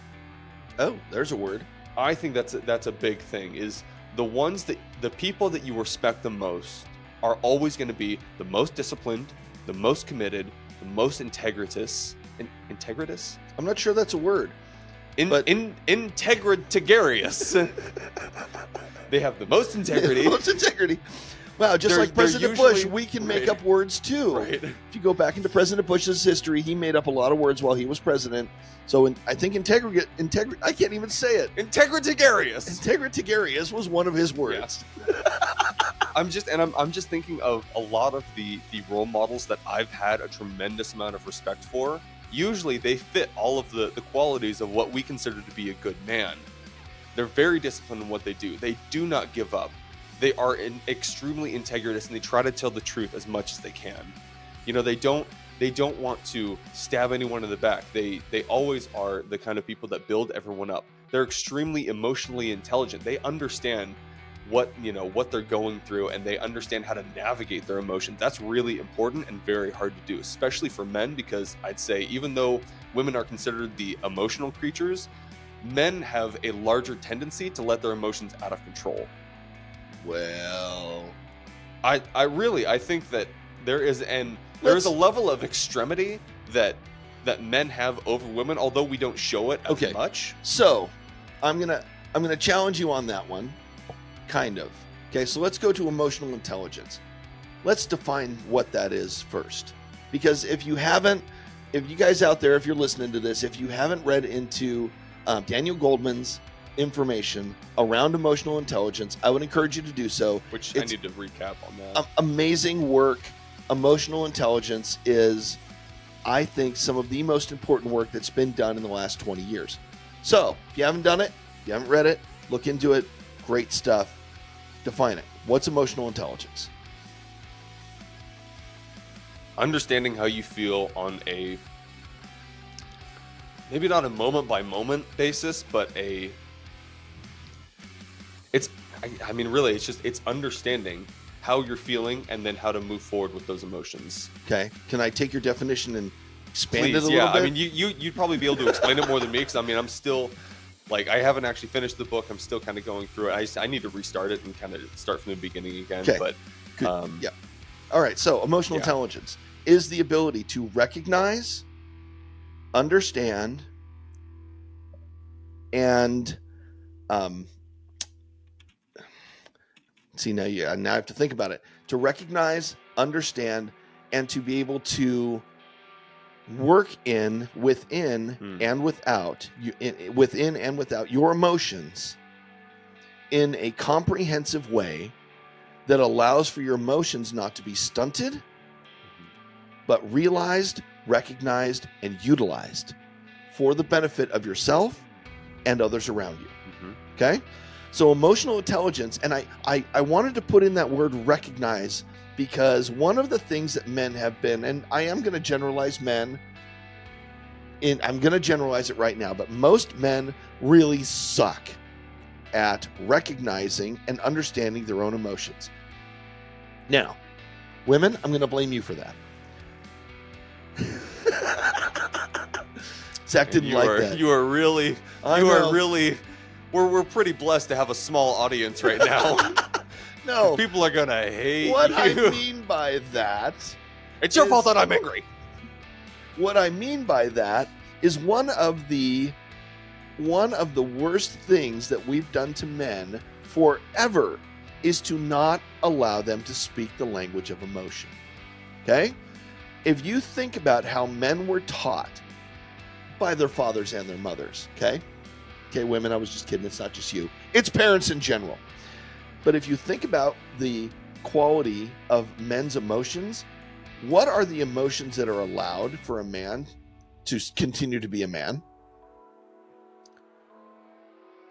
Speaker 2: Oh, there's a word.
Speaker 1: I think that's a big thing. Is the people that you respect the most are always going to be the most disciplined, the most committed, the most integritous. Integritous?
Speaker 2: I'm not sure that's a word.
Speaker 1: Integritarius. They have the most integrity.
Speaker 2: The most integrity. Wow, just like President Bush, we can make up words too.
Speaker 1: Right.
Speaker 2: If you go back into President Bush's history, he made up a lot of words while he was president. So I think integrity, I can't even say it.
Speaker 1: Integritarius.
Speaker 2: Integritarius was one of his words.
Speaker 1: Yeah. I'm just thinking of a lot of the role models that I've had a tremendous amount of respect for. Usually they fit all of the qualities of what we consider to be a good man. They're very disciplined in what they do. They do not give up. They are extremely integritous, and they try to tell the truth as much as they can. They don't want to stab anyone in the back. They always are the kind of people that build everyone up. They're extremely emotionally intelligent. They understand what they're going through, and they understand how to navigate their emotions. That's really important and very hard to do, especially for men, because I'd say even though women are considered the emotional creatures, men have a larger tendency to let their emotions out of control.
Speaker 2: Well,
Speaker 1: I think that there is a level of extremity that men have over women, although we don't show it as much.
Speaker 2: So I'm gonna challenge you on that one. Kind of. Okay, so let's go to emotional intelligence. Let's define what that is first. Because if you guys out there, if you're listening to this, if you haven't read into Daniel Goldman's information around emotional intelligence, I would encourage you to do so.
Speaker 1: Which I need to recap on that.
Speaker 2: Amazing work. Emotional intelligence is, I think, some of the most important work that's been done in the last 20 years. So, if you haven't done it, if you haven't read it, look into it. Great stuff. Define it. What's emotional intelligence?
Speaker 1: Understanding how you feel on a, maybe not a moment by moment basis, but it's understanding how you're feeling and then how to move forward with those emotions.
Speaker 2: Okay. Can I take your definition and expand
Speaker 1: Please,
Speaker 2: it a little bit?
Speaker 1: I mean, you'd probably be able to explain it more than me, because I'm still, I haven't actually finished the book. I'm still kind of going through it. I need to restart it and kind of start from the beginning again.
Speaker 2: Okay.
Speaker 1: But
Speaker 2: yeah. All right. So emotional intelligence is the ability to recognize, understand, and now I have to think about it. To recognize, understand, and to be able to work within and without your emotions in a comprehensive way that allows for your emotions not to be stunted, but realized, recognized, and utilized for the benefit of yourself and others around you. Okay? So emotional intelligence, and I wanted to put in that word recognize, because one of the things that men have been, and I am going to generalize men, I'm going to generalize it right now, but most men really suck at recognizing and understanding their own emotions. Now, women, I'm going to blame you for that. Zach didn't like that.
Speaker 1: You are really, we're pretty blessed to have a small audience right now.
Speaker 2: No.
Speaker 1: People are gonna hate
Speaker 2: What
Speaker 1: you.
Speaker 2: I mean by that,
Speaker 1: It's your fault
Speaker 2: is-
Speaker 1: that I'm angry.
Speaker 2: what I mean by that is one of the worst things that we've done to men forever is to not allow them to speak the language of emotion. Okay? If you think about how men were taught by their fathers and their mothers, okay? Okay, women, I was just kidding. It's not just you. It's parents in general. But if you think about the quality of men's emotions, what are the emotions that are allowed for a man to continue to be a man?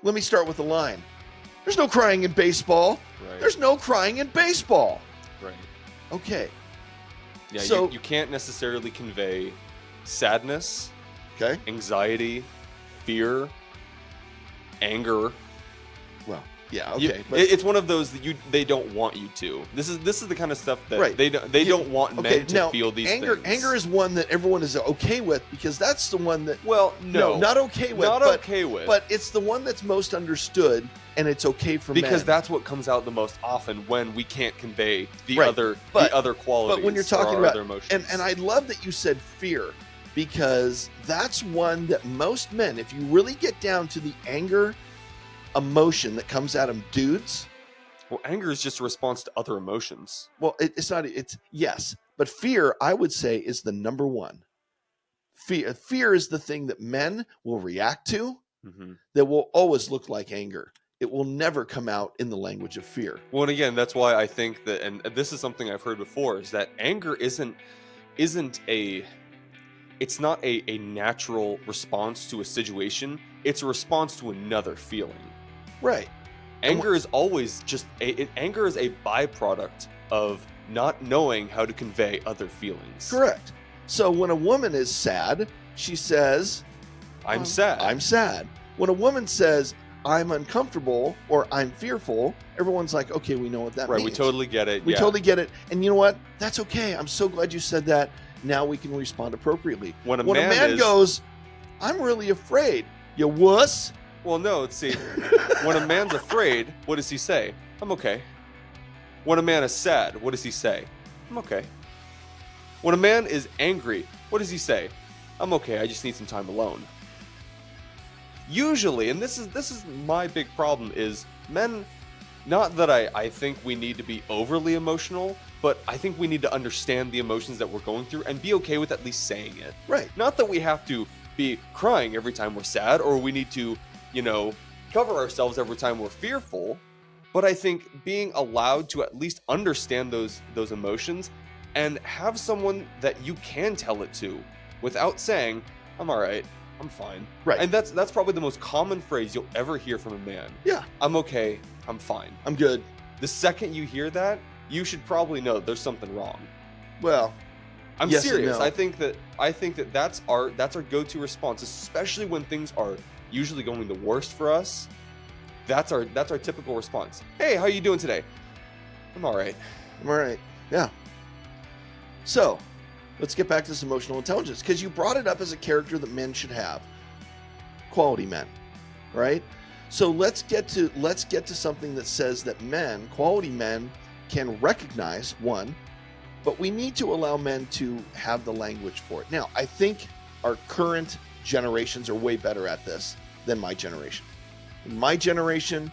Speaker 2: Let me start with the line. There's no crying in baseball.
Speaker 1: Right.
Speaker 2: There's no crying in baseball.
Speaker 1: Right.
Speaker 2: Okay.
Speaker 1: Yeah,
Speaker 2: So-
Speaker 1: you can't necessarily convey sadness,
Speaker 2: Okay.
Speaker 1: anxiety, fear, anger.
Speaker 2: Well, yeah,
Speaker 1: You-
Speaker 2: okay. But
Speaker 1: it's one of those that they don't want you to. This is the kind of stuff that
Speaker 2: Right.
Speaker 1: they don't want
Speaker 2: okay,
Speaker 1: men to
Speaker 2: now,
Speaker 1: feel these
Speaker 2: anger
Speaker 1: things.
Speaker 2: anger is one that everyone is okay with because that's the one that
Speaker 1: well, no,
Speaker 2: not okay with.
Speaker 1: not
Speaker 2: but,
Speaker 1: okay with.
Speaker 2: But it's the one that's most understood and it's okay for
Speaker 1: because
Speaker 2: men.
Speaker 1: that's what comes out the most often when we can't convey the
Speaker 2: Right.
Speaker 1: other
Speaker 2: But-
Speaker 1: the other qualities.
Speaker 2: But when you're
Speaker 1: or
Speaker 2: talking
Speaker 1: our
Speaker 2: about
Speaker 1: other emotions.
Speaker 2: and I love that you said fear because that's one that most men, if you really get down to the anger emotion that comes out of dudes,
Speaker 1: well, anger is just a response to other emotions.
Speaker 2: well, it's not. It's yes, but fear, I would say, is the number one. Fear is the thing that men will react to
Speaker 1: Mm-hmm.
Speaker 2: that will always look like anger. It will never come out in the language of fear.
Speaker 1: Well, and again, that's why I think that, and this is something I've heard before, is that anger isn't it's not a natural response to a situation. It's a response to another feeling.
Speaker 2: Right.
Speaker 1: Anger is always just anger is a byproduct of not knowing how to convey other feelings.
Speaker 2: Correct. So when a woman is sad, she says,
Speaker 1: I'm sad.
Speaker 2: I'm sad. When a woman says, I'm uncomfortable or I'm fearful, everyone's like, okay, we know what that
Speaker 1: right.
Speaker 2: means.
Speaker 1: We totally get it.
Speaker 2: We
Speaker 1: yeah.
Speaker 2: totally get it. And you know what? That's okay. I'm so glad you said that. Now we can respond appropriately.
Speaker 1: When a
Speaker 2: When a
Speaker 1: man
Speaker 2: man
Speaker 1: is-
Speaker 2: goes, I'm really afraid, you wuss.
Speaker 1: Well, no. See, when a man's afraid, what does he say? I'm okay. When a man is sad, what does he say? I'm okay. When a man is angry, what does he say? I'm okay. I just need some time alone. Usually, and this is my big problem, is men. Not that I think we need to be overly emotional, but I think we need to understand the emotions that we're going through and be okay with at least saying it.
Speaker 2: Right.
Speaker 1: Not that we have to be crying every time we're sad, or we need to, cover ourselves every time we're fearful. But I think being allowed to at least understand those emotions and have someone that you can tell it to without saying, I'm all right, I'm fine.
Speaker 2: Right.
Speaker 1: And that's probably the most common phrase you'll ever hear from a man.
Speaker 2: Yeah.
Speaker 1: I'm okay, I'm fine.
Speaker 2: I'm good.
Speaker 1: The second you hear that, you should probably know there's something wrong.
Speaker 2: Well,
Speaker 1: I'm
Speaker 2: Yes and
Speaker 1: serious.
Speaker 2: no.
Speaker 1: I think that that's our go-to response, especially when things are usually going the worst for us. That's our typical response. Hey, how you doing today? I'm all right.
Speaker 2: I'm all right. Yeah. So, let's get back to this emotional intelligence because you brought it up as a character that men should have. Quality men, right? So let's get to something that says that men, quality men, can recognize one, but we need to allow men to have the language for it. Now, I think our current generations are way better at this than my generation. In my generation,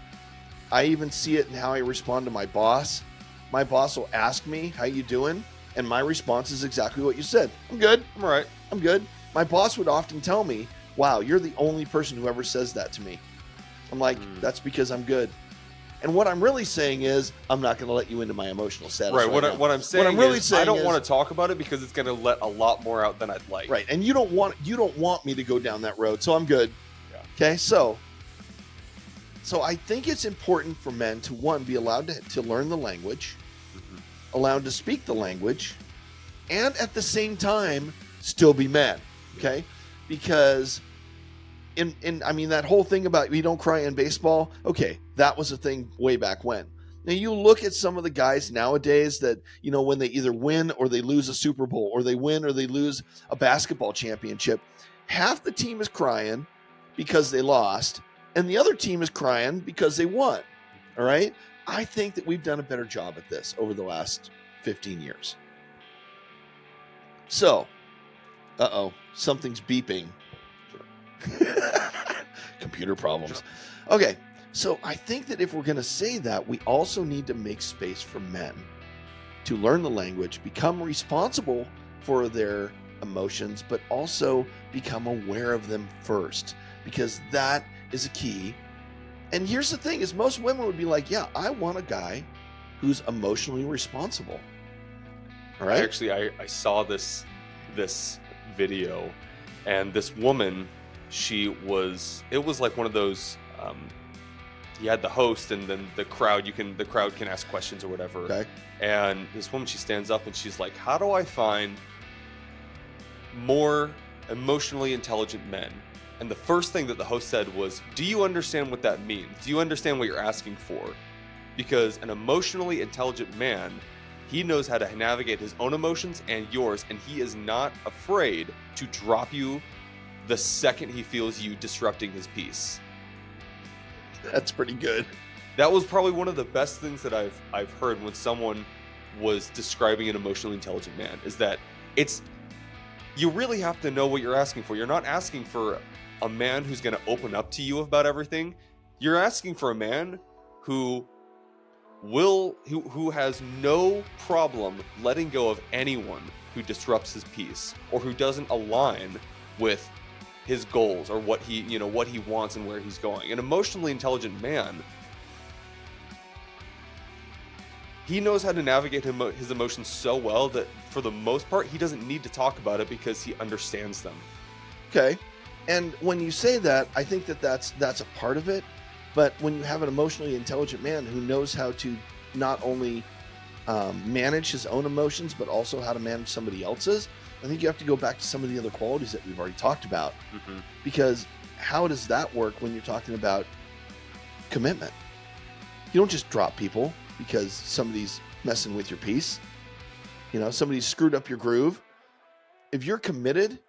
Speaker 2: I even see it in how I respond to my boss. My boss will ask me, how you doing? And my response is exactly what you said. I'm good.
Speaker 1: I'm all right.
Speaker 2: I'm good. My boss would often tell me, wow, you're the only person who ever says that to me. I'm like, that's because I'm good. And what I'm really saying is, I'm not going to let you into my emotional status.
Speaker 1: Right.
Speaker 2: now.
Speaker 1: What I'm saying
Speaker 2: I'm really
Speaker 1: is,
Speaker 2: saying
Speaker 1: I don't
Speaker 2: is-
Speaker 1: want to talk about it because it's going to let a lot more out than I'd like.
Speaker 2: Right. And you don't want me to go down that road. So I'm good.
Speaker 1: Yeah.
Speaker 2: Okay. So I think it's important for men to, one, be allowed to learn the language, allowed to speak the language, and at the same time still be men. Okay. Because I mean, that whole thing about we don't cry in baseball. Okay. That was a thing way back when. Now you look at some of the guys nowadays that, when they either win or they lose a Super Bowl or they win or they lose a basketball championship, half the team is crying because they lost and the other team is crying because they won. All right. I think that we've done a better job at this over the last 15 years. So, something's beeping. Computer problems. Okay. So I think that if we're going to say that, we also need to make space for men to learn the language, become responsible for their emotions, but also become aware of them first, because that is a key. And here's the thing is most women would be like, yeah, I want a guy who's emotionally responsible. All right.
Speaker 1: I saw this video, and this woman, it was like one of those, you had the host and then the crowd can ask questions or whatever.
Speaker 2: Okay.
Speaker 1: And this woman, she stands up and she's like, how do I find more emotionally intelligent men? And the first thing that the host said was, do you understand what that means? Do you understand what you're asking for? Because an emotionally intelligent man, he knows how to navigate his own emotions and yours, and he is not afraid to drop you the second he feels you disrupting his peace.
Speaker 2: That's pretty good.
Speaker 1: That was probably one of the best things that I've heard when someone was describing an emotionally intelligent man, is that you really have to know what you're asking for. You're not asking for a man who's going to open up to you about everything. You're asking for a man who has no problem letting go of anyone who disrupts his peace or who doesn't align with his goals or what he wants and where he's going. An emotionally intelligent man, he knows how to navigate his emotions so well that for the most part, he doesn't need to talk about it because he understands them.
Speaker 2: Okay. And when you say that, I think that that's a part of it. But when you have an emotionally intelligent man who knows how to not only manage his own emotions, but also how to manage somebody else's, I think you have to go back to some of the other qualities that we've already talked about. Mm-hmm. Because how does that work when you're talking about commitment? You don't just drop people because somebody's messing with your peace. Somebody's screwed up your groove. If you're committed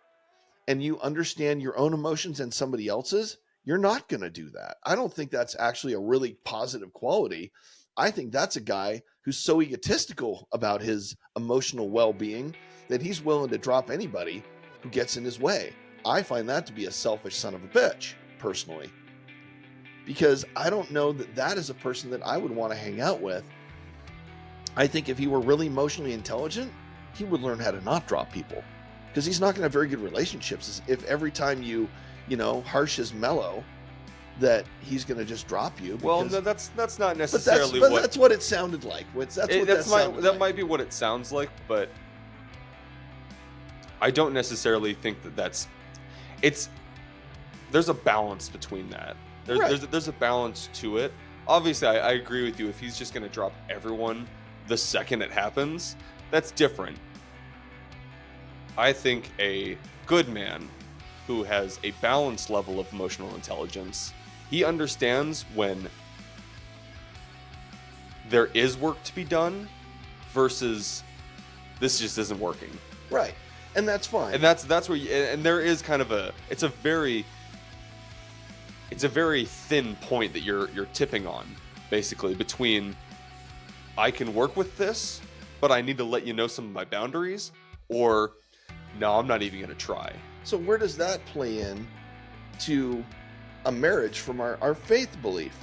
Speaker 2: and you understand your own emotions and somebody else's, you're not going to do that. I don't think that's actually a really positive quality. I think that's a guy who's so egotistical about his emotional well-being that he's willing to drop anybody who gets in his way. I find that to be a selfish son of a bitch, personally, because I don't know that is a person that I would want to hang out with. I think if he were really emotionally intelligent, he would learn how to not drop people, because he's not going to have very good relationships if every time you harsh his mellow, that he's going to just drop you.
Speaker 1: Well, no, that's not necessarily
Speaker 2: but that's what it sounded like. That
Speaker 1: might be what it sounds like, but I don't necessarily think there's a balance between that. There's a balance to it. Obviously, I agree with you. If he's just going to drop everyone the second it happens, that's different. I think a good man who has a balanced level of emotional intelligence, he understands when there is work to be done versus this just isn't working.
Speaker 2: Right. And that's fine.
Speaker 1: And that's where and there is kind of it's a very thin point that you're tipping on, basically, between I can work with this, but I need to let you know some of my boundaries, or no, I'm not even going to try.
Speaker 2: So where does that play in to a marriage from our faith belief?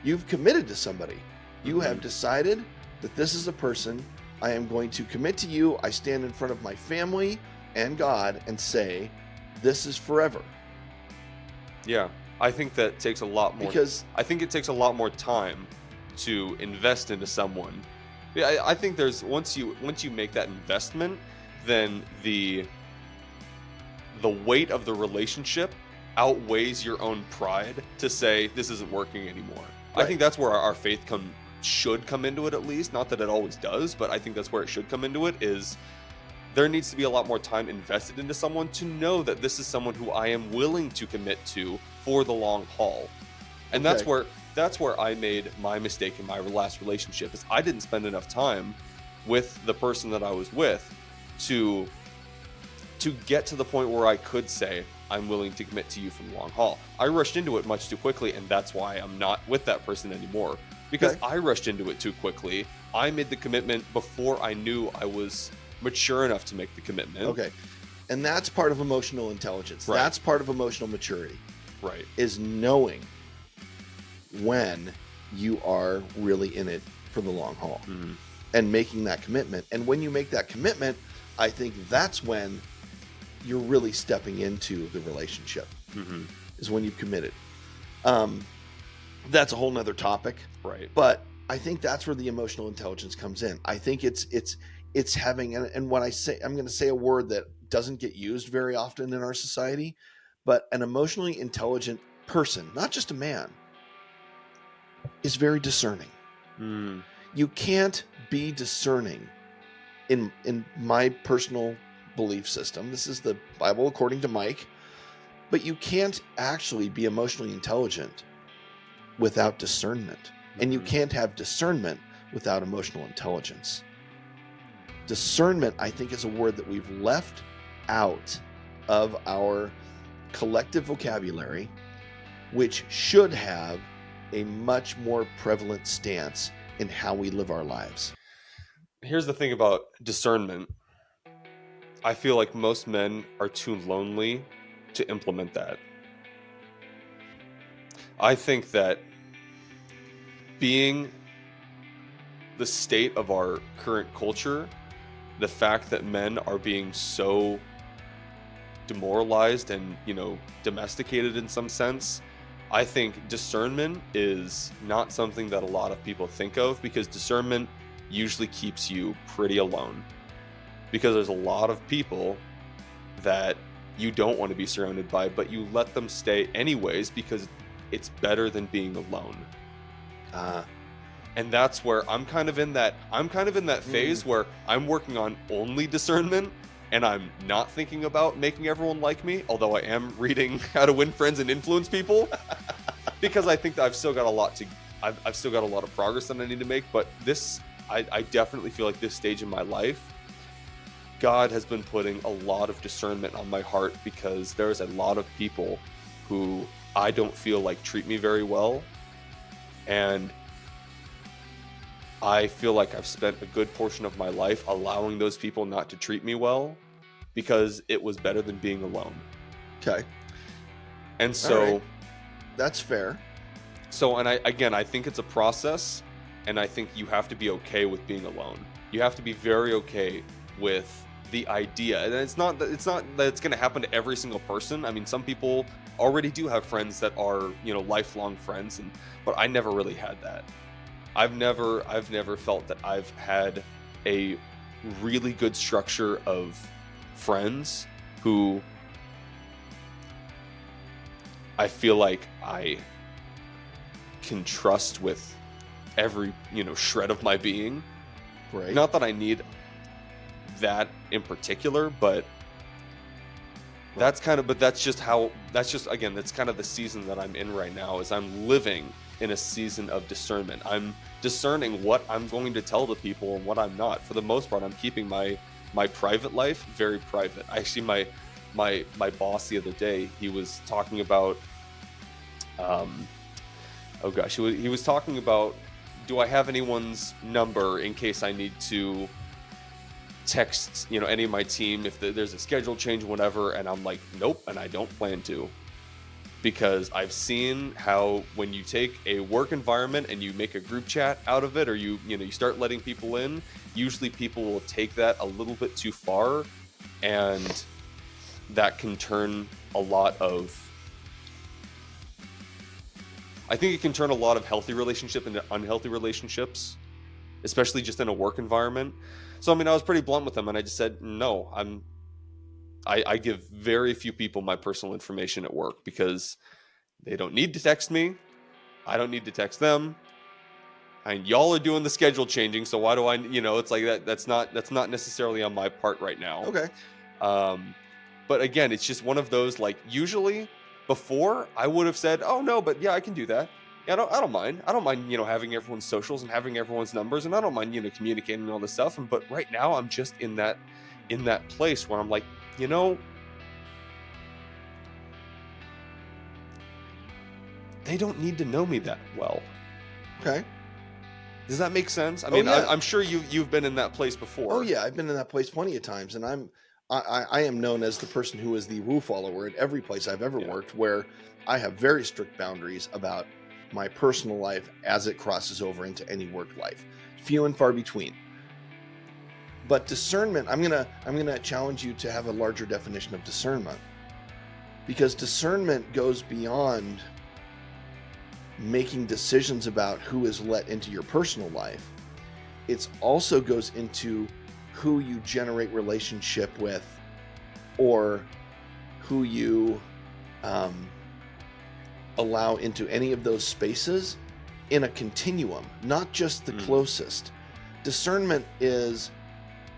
Speaker 2: You've committed to somebody. You have decided that this is a person I am going to commit to you. I stand in front of my family and God and say, this is forever.
Speaker 1: Yeah, I think that takes a lot more. I think it takes a lot more time to invest into someone. Yeah, I think there's once you make that investment, then the weight of the relationship outweighs your own pride to say this isn't working anymore. Right. I think that's where our faith should come into it, at least. Not that it always does, but I think that's where it should come into it, is there needs to be a lot more time invested into someone to know that this is someone who I am willing to commit to for the long haul. And that's where I made my mistake in my last relationship, is I didn't spend enough time with the person that I was with to get to the point where I could say, I'm willing to commit to you for the long haul. I rushed into it much too quickly, and that's why I'm not with that person anymore. Because
Speaker 2: Okay.
Speaker 1: I rushed into it too quickly. I made the commitment before I knew I was mature enough to make the commitment.
Speaker 2: Okay. And that's part of emotional intelligence.
Speaker 1: Right.
Speaker 2: That's part of emotional maturity,
Speaker 1: Right.
Speaker 2: is knowing when you are really in it for the long haul
Speaker 1: Mhm.
Speaker 2: and making that commitment. And when you make that commitment, I think that's when you're really stepping into the relationship,
Speaker 1: Mhm.
Speaker 2: is when you've committed. That's a whole nother topic,
Speaker 1: Right.
Speaker 2: but I think that's where the emotional intelligence comes in. I think it's having, and when I say, I'm going to say a word that doesn't get used very often in our society, but an emotionally intelligent person, not just a man, is very discerning.
Speaker 1: Mm.
Speaker 2: You can't be discerning in my personal belief system. This is the Bible according to Mike, but you can't actually be emotionally intelligent without discernment. And you
Speaker 1: Mhm.
Speaker 2: can't have discernment without emotional intelligence. Discernment, I think, is a word that we've left out of our collective vocabulary, which should have a much more prevalent stance in how we live our lives.
Speaker 1: Here's the thing about discernment. I feel like most men are too lonely to implement that. I think that being the state of our current culture, the fact that men are being so demoralized and, domesticated in some sense, I think discernment is not something that a lot of people think of, because discernment usually keeps you pretty alone. Because there's a lot of people that you don't want to be surrounded by, but you let them stay anyways because it's better than being alone.
Speaker 2: Uh,
Speaker 1: And that's where I'm kind of in that phase where I'm working on only discernment, and I'm not thinking about making everyone like me, although I am reading How to Win Friends and Influence People, because I think that I've still got a lot of progress that I need to make. But I definitely feel like this stage in my life, God has been putting a lot of discernment on my heart, because there's a lot of people who I don't feel like treat me very well. And I feel like I've spent a good portion of my life allowing those people not to treat me well, because it was better than being alone.
Speaker 2: okay.
Speaker 1: And
Speaker 2: All
Speaker 1: so,
Speaker 2: right. That's fair.
Speaker 1: and I think it's a process, and I think you have to be okay with being alone. You have to be very okay with the idea. And it's not that it's going to happen to every single person. I mean, some people already do have friends that are, lifelong friends, but I never really had that. I've never felt that I've had a really good structure of friends who I feel like I can trust with every, shred of my being.
Speaker 2: Right.
Speaker 1: Not that I need that in particular, but that's kind of that's just kind of the season that I'm in right now, is I'm living in a season of discernment. I'm discerning what I'm going to tell to people and what I'm not. For the most part, I'm keeping my private life very private. Actually, my boss the other day, he was talking about oh gosh, he was talking about, do I have anyone's number in case I need to text, any of my team if there's a schedule change, whatever. And I'm like, nope, and I don't plan to, because I've seen how when you take a work environment and you make a group chat out of it, or you start letting people in, usually people will take that a little bit too far, and that can turn a lot of I think it can turn a lot of healthy relationships into unhealthy relationships, especially just in a work environment. So I mean, I was pretty blunt with them, and I just said, no, I give very few people my personal information at work, because they don't need to text me. I don't need to text them. And y'all are doing the schedule changing, so why do I? It's like that. That's not necessarily on my part right now.
Speaker 2: Okay.
Speaker 1: But again, it's just one of those, like, usually before I would have said, oh no, but yeah, I can do that. Yeah, I don't mind. I don't mind, having everyone's socials and having everyone's numbers, and I don't mind, communicating all this stuff. But right now, I'm just in that place where I'm like, you know, they don't need to know me that well.
Speaker 2: Okay.
Speaker 1: Does that make sense? I
Speaker 2: Oh,
Speaker 1: mean,
Speaker 2: yeah.
Speaker 1: I'm sure you've been in that place before.
Speaker 2: Oh yeah, I've been in that place plenty of times, and I am known as the person who is the rule follower at every place I've ever
Speaker 1: Yeah.
Speaker 2: worked, where I have very strict boundaries about my personal life as it crosses over into any work life. Few and far between. But discernment, I'm gonna challenge you to have a larger definition of discernment, because discernment goes beyond making decisions about who is let into your personal life. It also goes into who you generate relationship with, or who you allow into any of those spaces in a continuum, not just the closest. Discernment is,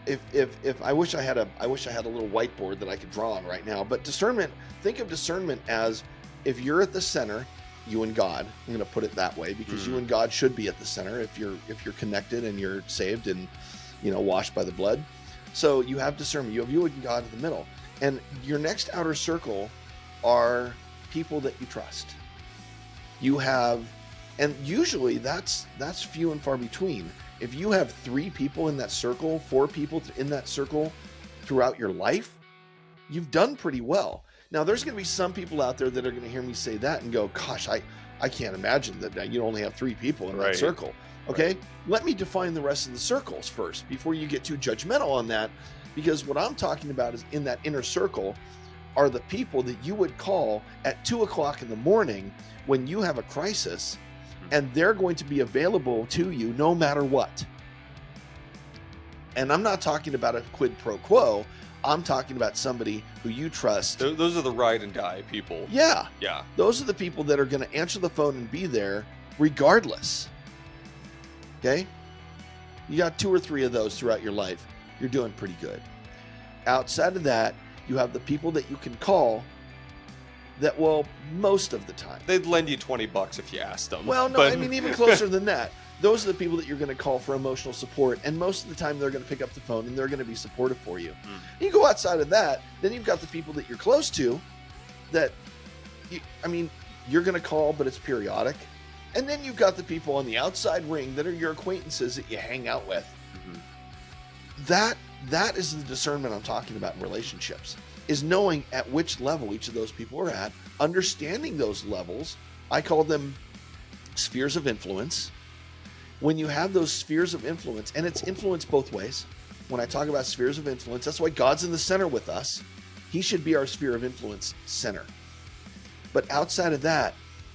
Speaker 2: if I wish I had a little whiteboard that I could draw on right now. But discernment, think of discernment as if you're at the center, you and God. I'm going to put it that way, because you and God should be at the center if you're connected and you're saved and washed by the blood. So you have discernment. You have you and God in the middle, and your next outer circle are people that you trust. You have, and usually that's few and far between. If you have 3 people in that circle, 4 people in that circle throughout your life, you've done pretty well. Now, there's going to be some people out there that are going to hear me say that and go, gosh, I can't imagine that you only have 3 people in that circle. Okay, right. Let me define the rest of the circles first before you get too judgmental on that, because what I'm talking about is in that inner circle are the people that you would call at 2 o'clock in the morning when you have a crisis, and they're going to be available to you no matter what. And I'm not talking about a quid pro quo. I'm talking about somebody who you trust.
Speaker 1: Those are the ride and die people.
Speaker 2: Yeah.
Speaker 1: Yeah.
Speaker 2: Those are the people that are going to answer the phone and be there regardless. Okay? You got 2 or 3 of those throughout your life. You're doing pretty good. Outside of that, you have the people that you can call that will, most of the time,
Speaker 1: they'd lend you $20 if you asked them.
Speaker 2: Well, no, I mean, even closer than that. Those are the people that you're going to call for emotional support, and most of the time they're going to pick up the phone and they're going to be supportive for you. You go outside of that, then you've got the people that you're close to that, you're going to call, but it's periodic. And then you've got the people on the outside ring that are your acquaintances that you hang out with. That is the discernment I'm talking about in relationships, is knowing at which level each of those people are at, understanding those levels. I call them spheres of influence. When you have those spheres of influence, and it's influence both ways. When I talk about spheres of influence, that's why God's in the center with us. He should be our sphere of influence center. But outside of that,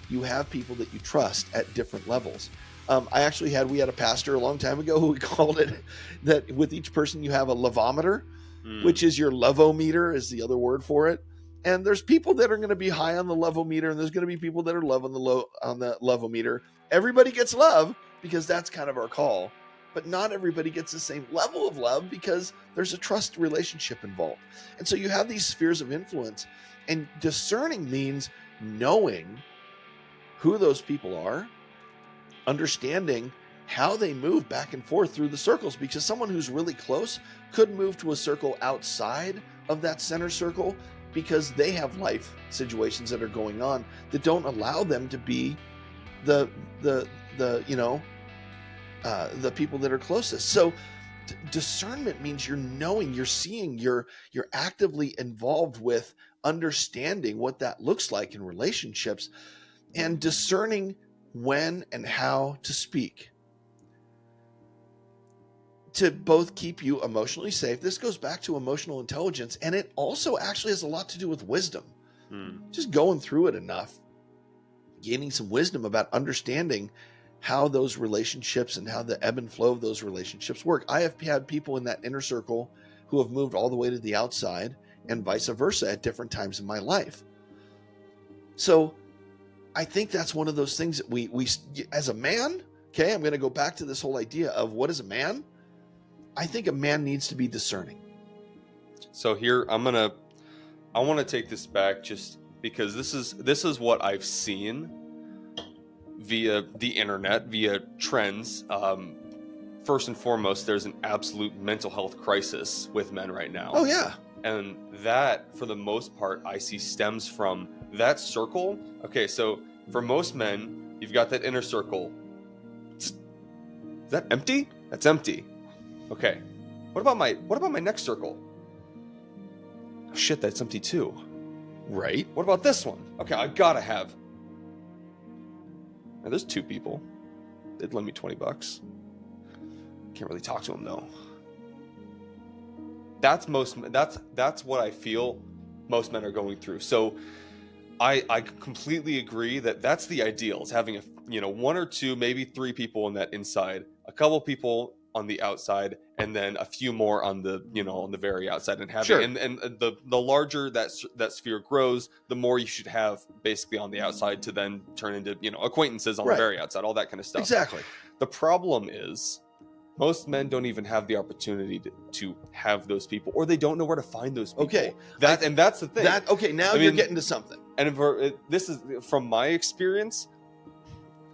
Speaker 2: you have people that you trust at different levels. We had a pastor a long time ago who called it that with each person you have a levometer, which is your levometer is the other word for it. And there's people that are going to be high on the levometer, and there's going to be people that are low on the levometer. Everybody gets love because that's kind of our call, but not everybody gets the same level of love because there's a trust relationship involved. And so you have these spheres of influence, and discerning means knowing who those people are, understanding how they move back and forth through the circles, because someone who's really close could move to a circle outside of that center circle because they have life situations that are going on that don't allow them to be the people that are closest. So discernment means you're knowing, you're seeing, you're actively involved with understanding what that looks like in relationships, and discerning when and how to speak to both keep you emotionally safe. This goes back to emotional intelligence, and it also actually has a lot to do with wisdom. Just going through it enough, gaining some wisdom about understanding how those relationships and how the ebb and flow of those relationships work. I have had people in that inner circle who have moved all the way to the outside, and vice versa at different times in my life. So I think that's one of those things that we as a man, okay, I'm going to go back to this whole idea of what is a man. I think a man needs to be discerning.
Speaker 1: So here I want to take this back just because this is what I've seen via the internet, via trends. First and foremost, there's an absolute mental health crisis with men right now.
Speaker 2: Oh yeah.
Speaker 1: And that, for the most part, I see stems from that circle. Okay, so for most men, you've got that inner circle. Is that empty? That's empty. Okay. What about my next circle? Oh, shit, that's empty too.
Speaker 2: Right.
Speaker 1: What about this one? Okay, I gotta have. Now there's 2 people. They'd lend me $20. Can't really talk to them though. That's what I feel most men are going through. So I completely agree that that's the ideal, is having 1 or 2, maybe 3 people on that inside, a couple people on the outside, and then a few more on the on the very outside, and having
Speaker 2: Sure.
Speaker 1: and the larger that sphere grows, the more you should have basically on the outside to then turn into acquaintances on
Speaker 2: Right.
Speaker 1: the very outside, all that kind of stuff.
Speaker 2: Exactly.
Speaker 1: The problem is most men don't even have the opportunity to have those people, or they don't know where to find those people.
Speaker 2: Okay.
Speaker 1: And that's the thing.
Speaker 2: Now you're getting to something.
Speaker 1: And this is from my experience.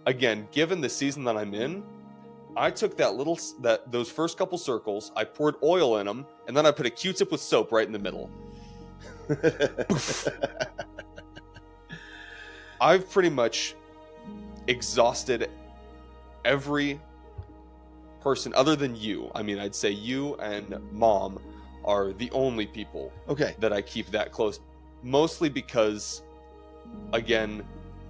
Speaker 1: Again, given the season that I'm in, I took those first couple circles, I poured oil in them, and then I put a Q-tip with soap right in the middle. I've pretty much exhausted every person other than you. I mean, I'd say you and Mom are the only people that I keep that close. Mostly because, again,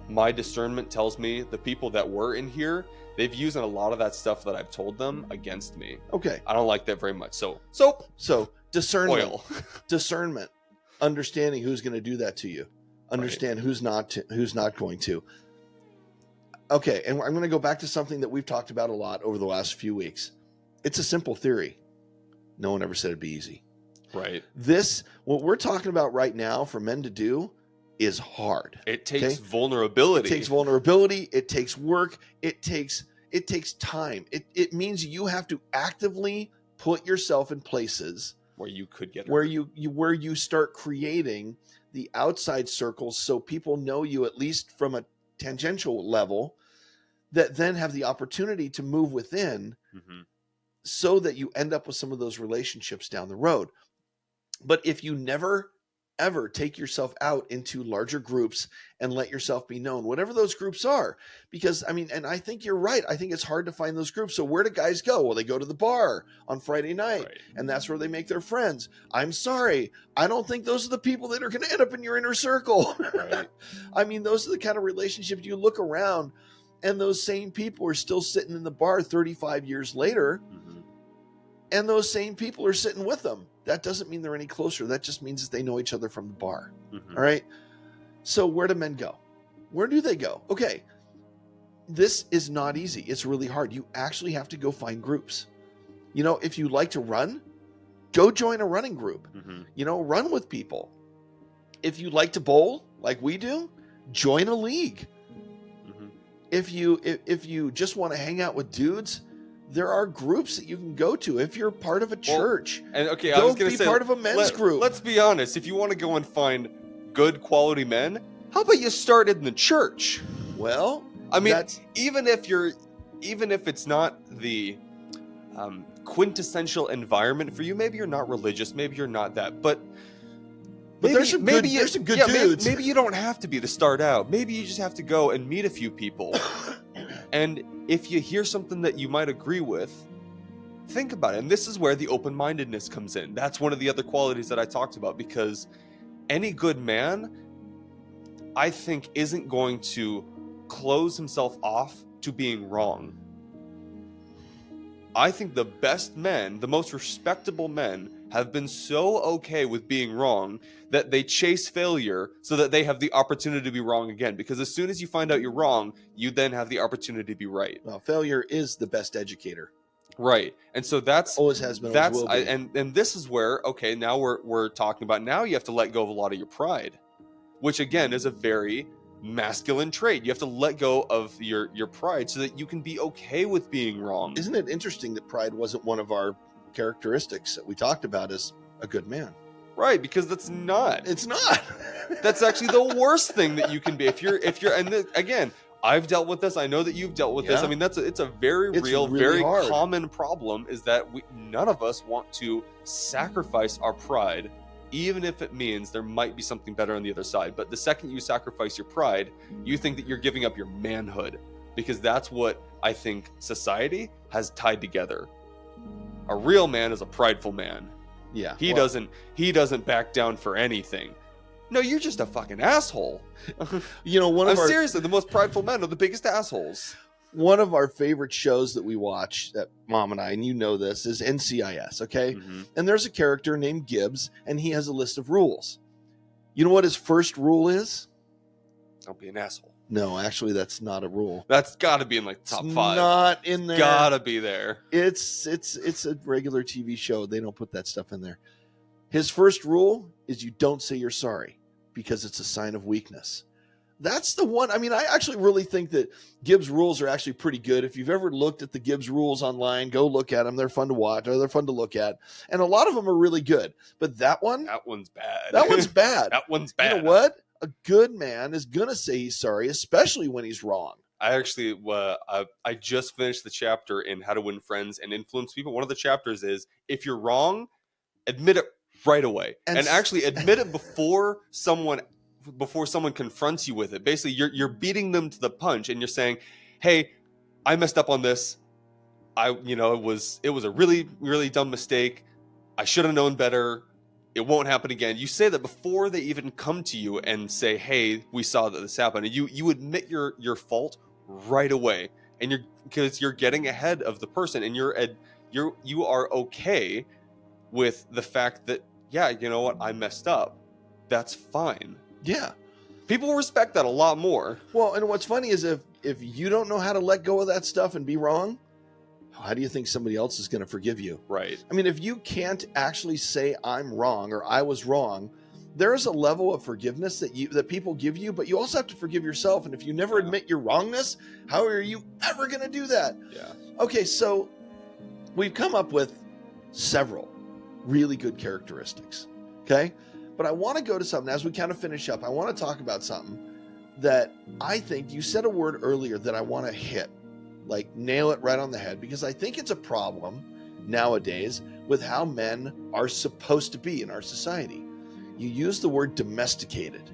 Speaker 1: my discernment tells me the people that were in here, they've used a lot of that stuff that I've told them against me.
Speaker 2: Okay.
Speaker 1: I don't like that very much. So soap.
Speaker 2: So discernment.
Speaker 1: Oil.
Speaker 2: Discernment. Understanding who's going to do that to you. Understand who's not going to. Okay, and I'm going to go back to something that we've talked about a lot over the last few weeks. It's a simple theory. No one ever said it'd be easy.
Speaker 1: Right.
Speaker 2: What we're talking about right now for men to do is hard.
Speaker 1: It takes vulnerability.
Speaker 2: It takes vulnerability. It takes work. It takes time. It means you have to actively put yourself in places
Speaker 1: where you could get
Speaker 2: where you start creating the outside circles, so people know you at least from a tangential level, that then have the opportunity to move within, so that you end up with some of those relationships down the road. But if you never ever take yourself out into larger groups and let yourself be known, whatever those groups are, because and I think you're right. I think it's hard to find those groups. So where do guys go? Well, they go to the bar on Friday night, right, and that's where they make their friends. I'm sorry, I don't think those are the people that are going to end up in your inner circle. Right. Those are the kind of relationships you look around, and those same people are still sitting in the bar 35 years later, and those same people are sitting with them. That doesn't mean they're any closer. That just means that they know each other from the bar. All right. So where do men go? Where do they go? Okay. This is not easy. It's really hard. You actually have to go find groups. If you like to run, go join a running group. Run with people. If you like to bowl like we do, join a league. If you just want to hang out with dudes, there are groups that you can go to. If you're part of a church,
Speaker 1: I
Speaker 2: I
Speaker 1: was going to say,
Speaker 2: part of a men's group.
Speaker 1: Let's be honest. If you want to go and find good quality men, how about you start in the church?
Speaker 2: Well,
Speaker 1: even if it's not the quintessential environment for you, maybe you're not religious, maybe you're not that, but
Speaker 2: there's some good dudes.
Speaker 1: Maybe you don't have to be to start out. Maybe you just have to go and meet a few people. And if you hear something that you might agree with, think about it. And this is where the open-mindedness comes in. That's one of the other qualities that I talked about, because any good man, I think, isn't going to close himself off to being wrong. I think the best men, the most respectable men, have been so okay with being wrong that they chase failure so that they have the opportunity to be wrong again. Because as soon as you find out you're wrong, you then have the opportunity to be right.
Speaker 2: Well, failure is the best educator.
Speaker 1: Right. And so that's
Speaker 2: always has been, always will be.
Speaker 1: And this is where, okay, now we're talking about, now you have to let go of a lot of your pride, which again is a very masculine trait. You have to let go of your pride so that you can be okay with being wrong.
Speaker 2: Isn't it interesting that pride wasn't one of our characteristics that we talked about as a good man?
Speaker 1: Right, because that's not.
Speaker 2: It's not.
Speaker 1: That's actually the worst thing that you can be. If you're, again, I've dealt with this. I know that you've dealt with this. It's a very real,
Speaker 2: really
Speaker 1: very
Speaker 2: hard.
Speaker 1: Common problem, is that none of us want to sacrifice our pride even if it means there might be something better on the other side. But the second you sacrifice your pride, you think that you're giving up your manhood, because that's what I think society has tied together. A real man is a prideful man.
Speaker 2: Yeah.
Speaker 1: He doesn't back down for anything. No, you're just a fucking asshole. Seriously, the most prideful men are the biggest assholes.
Speaker 2: One of our favorite shows that we watch, that Mom and I, and you know this, is NCIS, okay?
Speaker 1: Mm-hmm.
Speaker 2: And there's a character named Gibbs, and he has a list of rules. You know what his first rule is?
Speaker 1: Don't be an asshole.
Speaker 2: No, actually, that's not a rule.
Speaker 1: That's got to be in like top 5.
Speaker 2: Not in there.
Speaker 1: Gotta be there.
Speaker 2: It's a regular TV show. They don't put that stuff in there. His first rule is you don't say you're sorry, because it's a sign of weakness. That's the one. I mean, I actually really think that Gibbs rules are actually pretty good. If you've ever looked at the Gibbs rules online, go look at them. They're fun to watch, or they're fun to look at. And a lot of them are really good. But that one's bad. That one's bad. You know what? A good man is going to say he's sorry, especially when he's wrong.
Speaker 1: I actually, I just finished the chapter in How to Win Friends and Influence People. One of the chapters is, if you're wrong, admit it right away. And actually admit it before someone confronts you with it. Basically, you're beating them to the punch, and you're saying, hey, I messed up on this. It was a really, really dumb mistake. I should have known better. It won't happen again. You say that before they even come to you and say, hey, we saw that this happened. And you admit your fault right away. And because you're getting ahead of the person, and you are okay with the fact that, yeah, you know what, I messed up. That's fine.
Speaker 2: Yeah.
Speaker 1: People respect that a lot more.
Speaker 2: Well, and what's funny is if you don't know how to let go of that stuff and be wrong, how do you think somebody else is going to forgive you?
Speaker 1: Right.
Speaker 2: I mean, if you can't actually say I'm wrong or I was wrong, there is a level of forgiveness that people give you, but you also have to forgive yourself. And if you never admit your wrongness, how are you ever going to do that?
Speaker 1: Yeah.
Speaker 2: Okay, so we've come up with several really good characteristics. Okay? But I want to go to something as we kind of finish up. I want to talk about something that I think you said a word earlier that I want to hit, like nail it right on the head, because I think it's a problem nowadays with how men are supposed to be in our society. You use the word domesticated.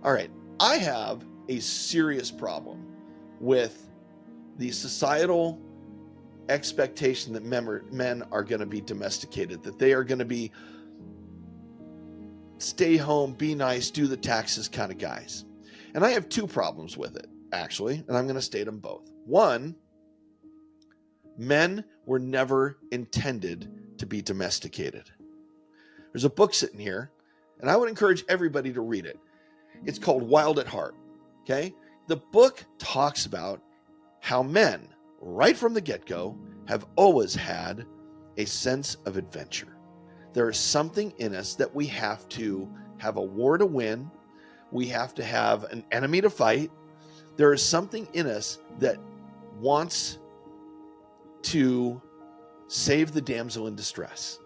Speaker 2: All right, I have a serious problem with the societal expectation that men are going to be domesticated, that they are going to be stay home, be nice, do the taxes kind of guys. And I have two problems with it, actually, and I'm going to state them both. One, men were never intended to be domesticated. There's a book sitting here, and I would encourage everybody to read it. It's called Wild at Heart, okay? The book talks about how men, right from the get-go, have always had a sense of adventure. There is something in us that we have to have a war to win. We have to have an enemy to fight. There is something in us that wants to save the damsel in distress.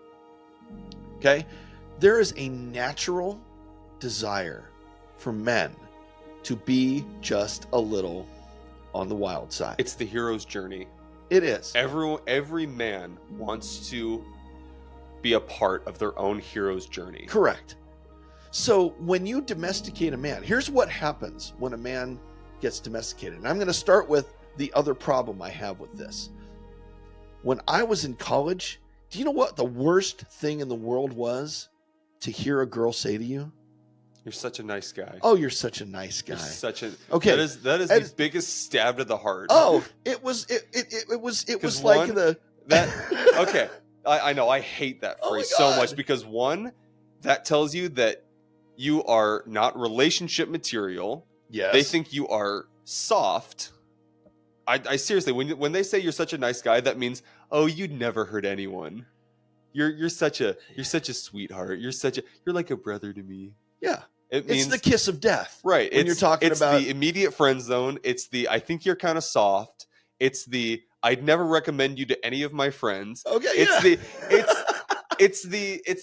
Speaker 2: Okay? There is a natural desire for men to be just a little on the wild side.
Speaker 1: It's the hero's journey.
Speaker 2: It is.
Speaker 1: Every man wants to be a part of their own hero's journey.
Speaker 2: Correct. So when you domesticate a man, here's what happens when a man gets domesticated. And I'm going to start with the other problem I have with this. When I was in college, do you know what the worst thing in the world was to hear a girl say to you?
Speaker 1: You're such a nice guy.
Speaker 2: Oh, you're such a nice guy.
Speaker 1: You're such a
Speaker 2: okay.
Speaker 1: That is the biggest stab to the heart.
Speaker 2: Oh, it was like
Speaker 1: okay. I know. I hate that phrase so much because one, that tells you that you are not relationship material.
Speaker 2: Yes.
Speaker 1: They think you are soft. I seriously, when they say you're such a nice guy, that means, oh, you'd never hurt anyone. You're such a sweetheart. You're like a brother to me.
Speaker 2: Yeah.
Speaker 1: It means,
Speaker 2: it's the kiss of death.
Speaker 1: Right.
Speaker 2: When you're talking about
Speaker 1: the immediate friend zone. It's the I think you're kind of soft. It's the I'd never recommend you to any of my friends.
Speaker 2: Okay.
Speaker 1: It's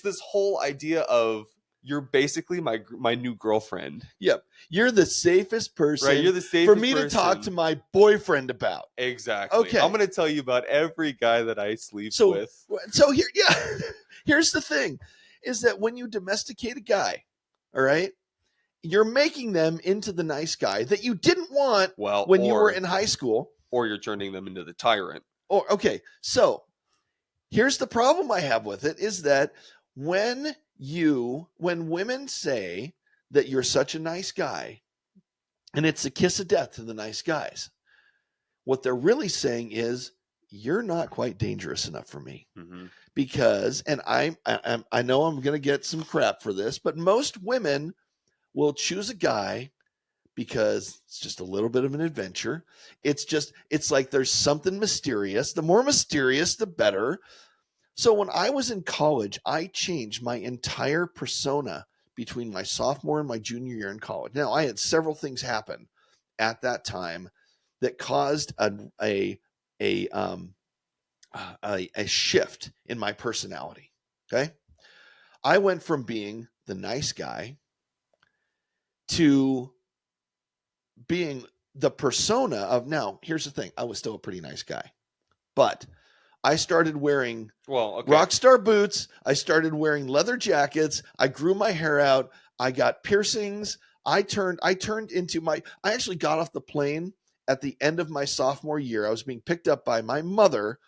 Speaker 1: this whole idea of you're basically my new girlfriend.
Speaker 2: Yep. You're the safest person.
Speaker 1: Right. You're the safest
Speaker 2: for me
Speaker 1: person
Speaker 2: to talk to my boyfriend about.
Speaker 1: Exactly.
Speaker 2: Okay.
Speaker 1: I'm going to tell you about every guy that I sleep with.
Speaker 2: So here's the thing. is that when you domesticate a guy, all right, you're making them into the nice guy that you didn't want
Speaker 1: Well,
Speaker 2: when you were in high school.
Speaker 1: or you're turning them into the tyrant.
Speaker 2: Or okay, so here's the problem I have with it is that when women say that you're such a nice guy, and it's a kiss of death to the nice guys, what they're really saying is you're not quite dangerous enough for me.
Speaker 1: Mm-hmm.
Speaker 2: Because, and I know I'm going to get some crap for this, but most women will choose a guy because it's just a little bit of an adventure. It's like there's something mysterious. The more mysterious, the better. So when I was in college, I changed my entire persona between my sophomore and my junior year in college. Now, I had several things happen at that time that caused a shift in my personality. Okay. I went from being the nice guy to being the persona of now. Here's the thing. I was still a pretty nice guy, but I started wearing rock star boots. I started wearing leather jackets. I grew my hair out. I got piercings. I actually got off the plane at the end of my sophomore year. I was being picked up by my mother,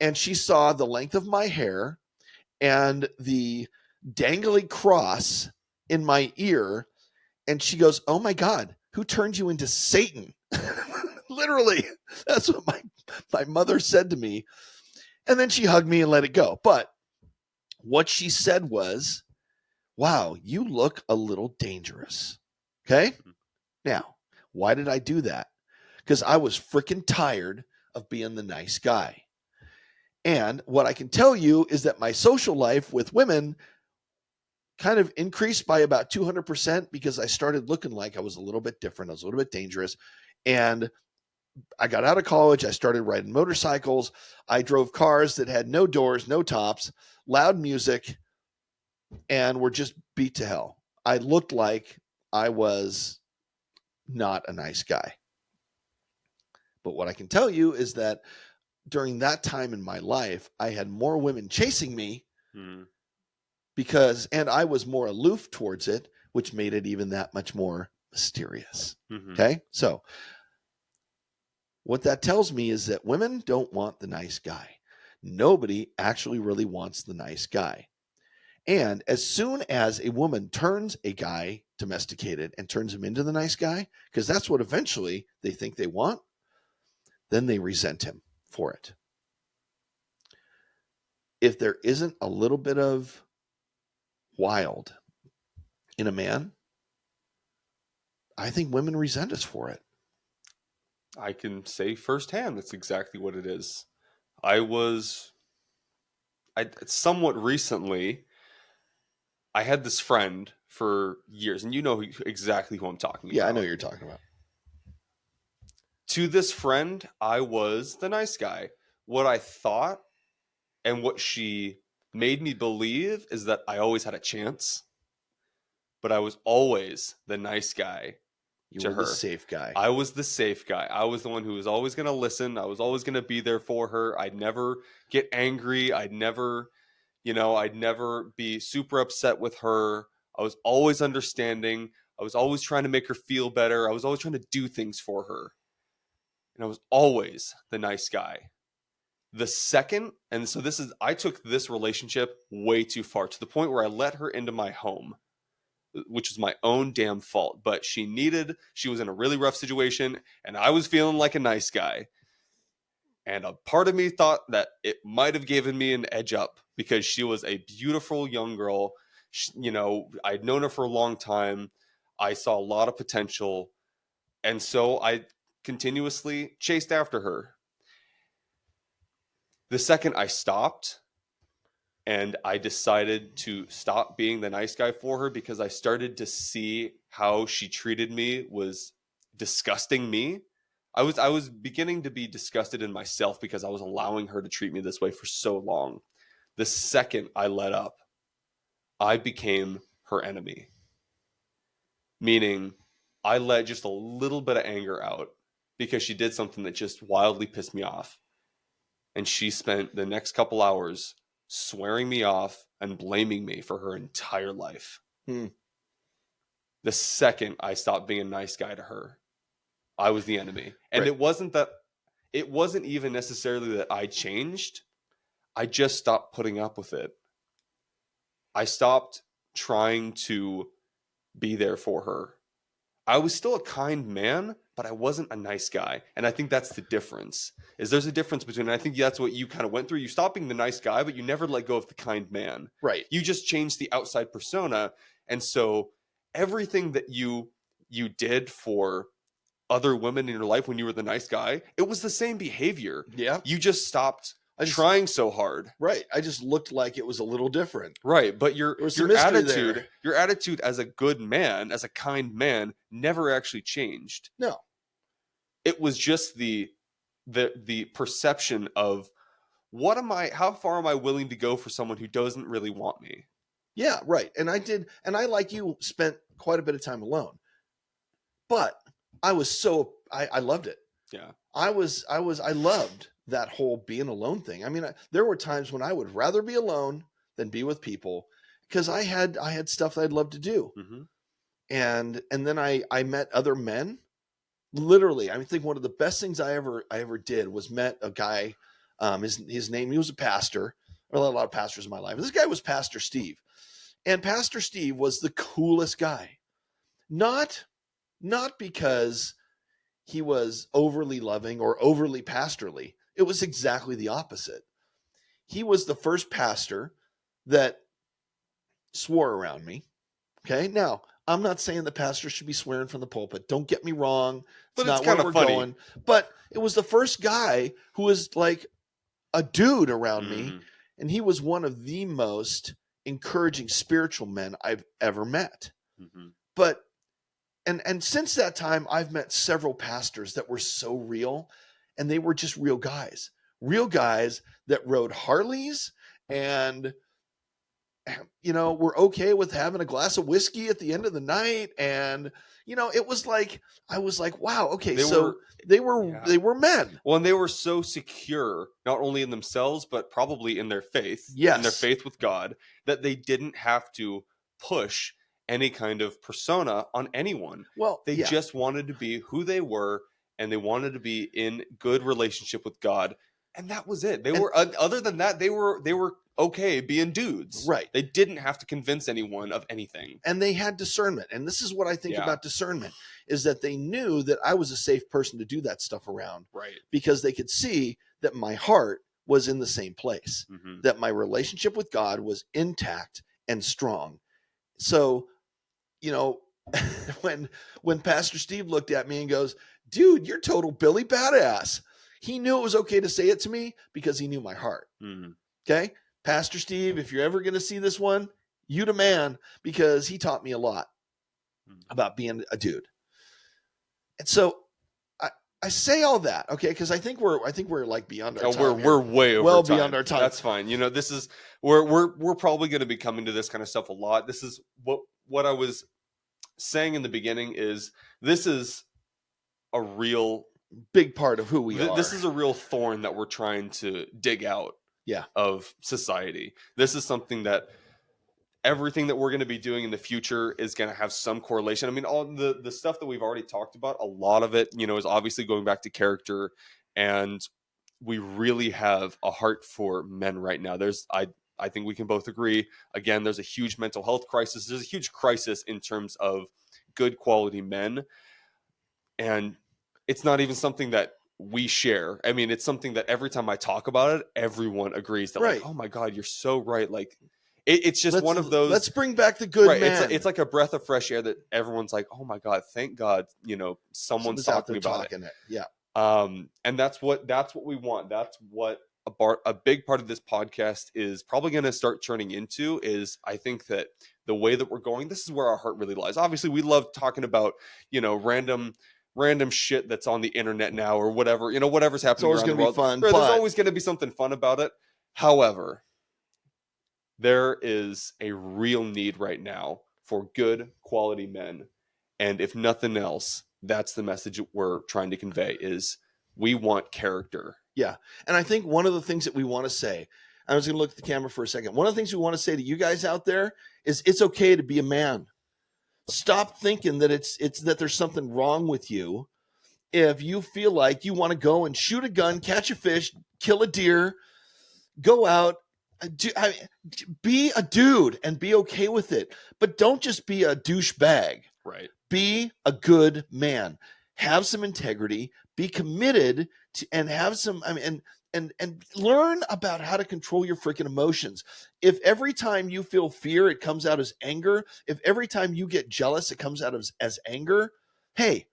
Speaker 2: and she saw the length of my hair and the dangly cross in my ear. And she goes, "Oh my God, who turned you into Satan?" Literally, that's what my mother said to me. And then she hugged me and let it go. But what she said was, "Wow, you look a little dangerous." Okay. Now, why did I do that? Because I was freaking tired of being the nice guy. And what I can tell you is that my social life with women kind of increased by about 200% because I started looking like I was a little bit different. I was a little bit dangerous. And I got out of college. I started riding motorcycles. I drove cars that had no doors, no tops, loud music, and were just beat to hell. I looked like I was not a nice guy. But what I can tell you is that during that time in my life, I had more women chasing me and I was more aloof towards it, which made it even that much more mysterious. Mm-hmm. Okay. So what that tells me is that women don't want the nice guy. Nobody actually really wants the nice guy. And as soon as a woman turns a guy domesticated and turns him into the nice guy, because that's what eventually they think they want, then they resent him for it. If there isn't a little bit of wild in a man, I think women resent us for it.
Speaker 1: I can say firsthand that's exactly what it is. Somewhat recently, I had this friend for years, and you know exactly who I'm talking about.
Speaker 2: Yeah, I know who you're talking about.
Speaker 1: To this friend, I was the nice guy. What I thought and what she made me believe is that I always had a chance, but I was always the nice guy.
Speaker 2: You were the safe guy.
Speaker 1: I was the safe guy. I was the one who was always going to listen. I was always going to be there for her. I'd never get angry. I'd never be super upset with her. I was always understanding. I was always trying to make her feel better. I was always trying to do things for her. And I was always the nice guy. The second, and so I took this relationship way too far to the point where I let her into my home, which is my own damn fault. But she was in a really rough situation, and I was feeling like a nice guy. And a part of me thought that it might have given me an edge up because she was a beautiful young girl. I'd known her for a long time. I saw a lot of potential. And so I continuously chased after her. The second I stopped, and I decided to stop being the nice guy for her because I started to see how she treated me was disgusting me. I was beginning to be disgusted in myself because I was allowing her to treat me this way for so long. The second I let up, I became her enemy. Meaning, I let just a little bit of anger out because she did something that just wildly pissed me off. And she spent the next couple hours swearing me off and blaming me for her entire life.
Speaker 2: Hmm.
Speaker 1: The second I stopped being a nice guy to her, I was the enemy. And
Speaker 2: Right.
Speaker 1: it wasn't even necessarily that I changed. I just stopped putting up with it. I stopped trying to be there for her. I was still a kind man, but I wasn't a nice guy. And I think that's the difference. Is there's a difference between, and I think that's what you kind of went through. You stopped being the nice guy, but you never let go of the kind man.
Speaker 2: Right.
Speaker 1: You just changed the outside persona. And so everything that you did for other women in your life when you were the nice guy, it was the same behavior.
Speaker 2: Yeah.
Speaker 1: You just stopped
Speaker 2: I just
Speaker 1: trying so hard.
Speaker 2: Right. I just looked like it was a little different.
Speaker 1: Right, but
Speaker 2: There was some mystery there.
Speaker 1: your attitude as a good man, as a kind man, never actually changed.
Speaker 2: No.
Speaker 1: It was just the perception of how far am I willing to go for someone who doesn't really want me?
Speaker 2: Yeah, right. And I, like you, spent quite a bit of time alone. But I loved it.
Speaker 1: Yeah.
Speaker 2: I loved that whole being alone thing. I mean, there were times when I would rather be alone than be with people because I had stuff that I'd love to do.
Speaker 1: Mm-hmm.
Speaker 2: And then I met other men. Literally, I think one of the best things I ever did was met a guy. His name, he was a pastor. I had a lot of pastors in my life. This guy was Pastor Steve. And Pastor Steve was the coolest guy. Not because he was overly loving or overly pastorly. It was exactly the opposite. He was the first pastor that swore around me. Okay. Now, I'm not saying the pastor should be swearing from the pulpit. Don't get me wrong.
Speaker 1: But
Speaker 2: It's
Speaker 1: it's
Speaker 2: not where
Speaker 1: kinda
Speaker 2: we're
Speaker 1: funny.
Speaker 2: going. But it was the first guy who was like a dude around me.
Speaker 1: Mhm.
Speaker 2: And he was one of the most encouraging spiritual men I've ever met.
Speaker 1: Mhm.
Speaker 2: But and since that time, I've met several pastors that were so real, and they were just real guys that rode Harleys and were okay with having a glass of whiskey at the end of the night. And it was like, I was like, wow, okay, so they were men.
Speaker 1: Well, and they were so secure, not only in themselves, but probably in their faith, in their
Speaker 2: Yes.
Speaker 1: faith with God, that they didn't have to push any kind of persona on anyone.
Speaker 2: Well,
Speaker 1: They
Speaker 2: yeah.
Speaker 1: just wanted to be who they were, and they wanted to be in good relationship with God, and that was it. They were other than that, they were okay being dudes.
Speaker 2: Right.
Speaker 1: They didn't have to convince anyone of anything.
Speaker 2: And they had discernment. And this is what I think
Speaker 1: Yeah.
Speaker 2: about discernment, is that they knew that I was a safe person to do that stuff around.
Speaker 1: Right.
Speaker 2: Because they could see that my heart was in the same place,
Speaker 1: Mhm.
Speaker 2: that my relationship with God was intact and strong. So, when Pastor Steve looked at me and goes, dude, you're total Billy badass. He knew it was okay to say it to me because he knew my heart.
Speaker 1: Mhm.
Speaker 2: Okay. Pastor Steve, if you're ever going to see this one, you the man, because he taught me a lot about being a dude. And so I say all that, okay, because I think we're like beyond our time.
Speaker 1: We're way over
Speaker 2: well
Speaker 1: time.
Speaker 2: beyond our time.
Speaker 1: That's fine. This is we're probably going to be coming to this kind of stuff a lot. This is what I was saying in the beginning is this is a real
Speaker 2: big part of who we are.
Speaker 1: This is a real thorn that we're trying to dig out of society. This is something that everything that we're going to be doing in the future is going to have some correlation. I mean, all the stuff that we've already talked about, a lot of it, is obviously going back to character, and we really have a heart for men right now. I think we can both agree. Again, there's a huge mental health crisis. There's a huge crisis in terms of good quality men, and it's not even something that we share. I mean, it's something that every time I talk about it, everyone agrees that, like, oh my God, you're so right. Like, it's just one of those.
Speaker 2: Let's bring back the good man.
Speaker 1: It's like a breath of fresh air that everyone's like, oh my God, thank God, someone's talking about it.
Speaker 2: Yeah.
Speaker 1: And that's what we want. That's what a big part of this podcast is probably going to start turning into. Is I think that the way that we're going, this is where our heart really lies. Obviously, we love talking about random shit that's on the internet now or whatever, whatever's happening around the world.
Speaker 2: Fun,
Speaker 1: there's always going to be something fun about it. However, there is a real need right now for good quality men. And if nothing else, that's the message we're trying to convey is we want character.
Speaker 2: Yeah. And I think one of the things that we want to say, I was going to look at the camera for a second. One of the things we want to say to you guys out there is it's okay to be a man. Stop thinking that it's that there's something wrong with you if you feel like you want to go and shoot a gun, catch a fish, kill a deer, go out, be a dude and be okay with it. But don't just be a douchebag.
Speaker 1: Right.
Speaker 2: Be a good man. Have some integrity. Be committed to, and have some. I mean, and learn about how to control your freaking emotions. If every time you feel fear, it comes out as anger. If every time you get jealous, it comes out as anger. Hey,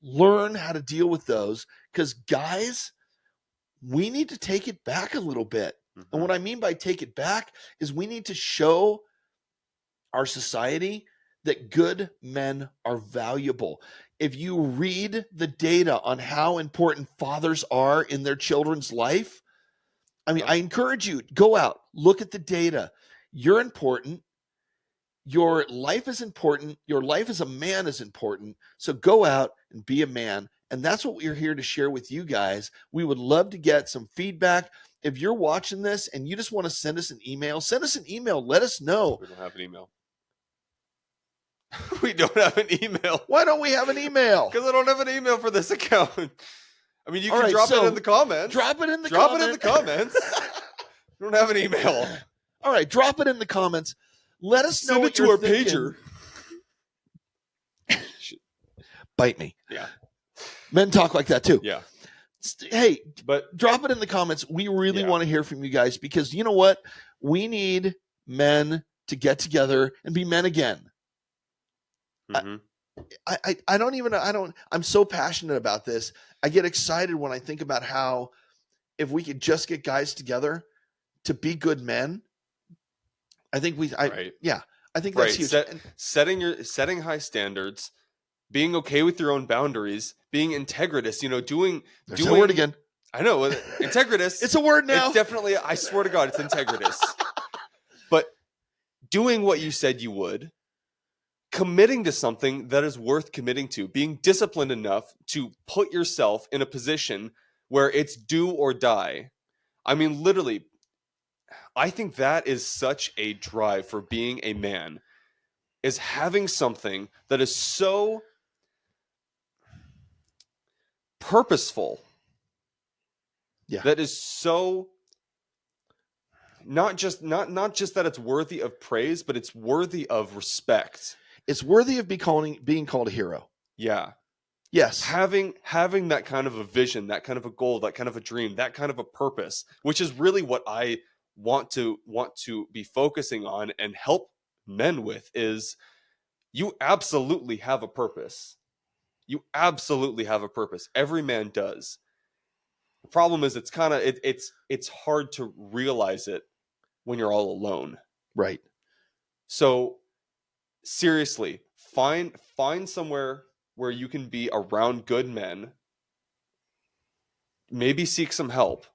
Speaker 2: learn how to deal with those, because guys, we need to take it back a little bit.
Speaker 1: Mm-hmm.
Speaker 2: And what I mean by take it back is we need to show our society that good men are valuable. If you read the data on how important fathers are in their children's life, I mean, I encourage you, go out, look at the data. You're important. Your life is important. Your life as a man is important. So go out and be a man. And that's what we're here to share with you guys. We would love to get some feedback. If you're watching this and you just want to send us an email, send us an email. Let us know.
Speaker 1: We don't have an email. We don't have an email.
Speaker 2: Why don't we have an email?
Speaker 1: Because I don't have an email for this account. I mean, you can drop
Speaker 2: so
Speaker 1: it in the comments.
Speaker 2: Drop it in the
Speaker 1: Drop
Speaker 2: comments.
Speaker 1: it in the comments. We don't have an email.
Speaker 2: All right, drop it in the comments. Let us know
Speaker 1: Send
Speaker 2: what
Speaker 1: it to
Speaker 2: you're
Speaker 1: our
Speaker 2: thinking.
Speaker 1: pager.
Speaker 2: Bite me.
Speaker 1: Yeah.
Speaker 2: Men talk like that too.
Speaker 1: Yeah.
Speaker 2: Hey,
Speaker 1: But
Speaker 2: drop it in the comments. We really want to hear from you guys, because you know what? We need men to get together and be men again.
Speaker 1: mm-hmm.
Speaker 2: I'm so passionate about this. I get excited when I think about how if we could just get guys together to be good men, I think
Speaker 1: right.
Speaker 2: I think that's huge.
Speaker 1: Setting high standards, being okay with your own boundaries, being integritous, doing
Speaker 2: There's a word again.
Speaker 1: I know, integritous.
Speaker 2: It's a word now.
Speaker 1: It's definitely, I swear to God, it's integritous. But doing what you said you would, committing to something that is worth committing to, being disciplined enough to put yourself in a position where it's do or die. I mean, literally, I think that is such a drive for being a man, is having something that is so purposeful.
Speaker 2: Yeah.
Speaker 1: That is so not just that it's worthy of praise, but it's worthy of respect.
Speaker 2: It's worthy of being called a hero.
Speaker 1: Yeah.
Speaker 2: Yes.
Speaker 1: Having that kind of a vision, that kind of a goal, that kind of a dream, that kind of a purpose, which is really what I want to be focusing on and help men with, is you absolutely have a purpose. You absolutely have a purpose. Every man does. The problem is it's kind of it's hard to realize it when you're all alone.
Speaker 2: Right.
Speaker 1: So seriously, find somewhere where you can be around good men. Maybe seek some help.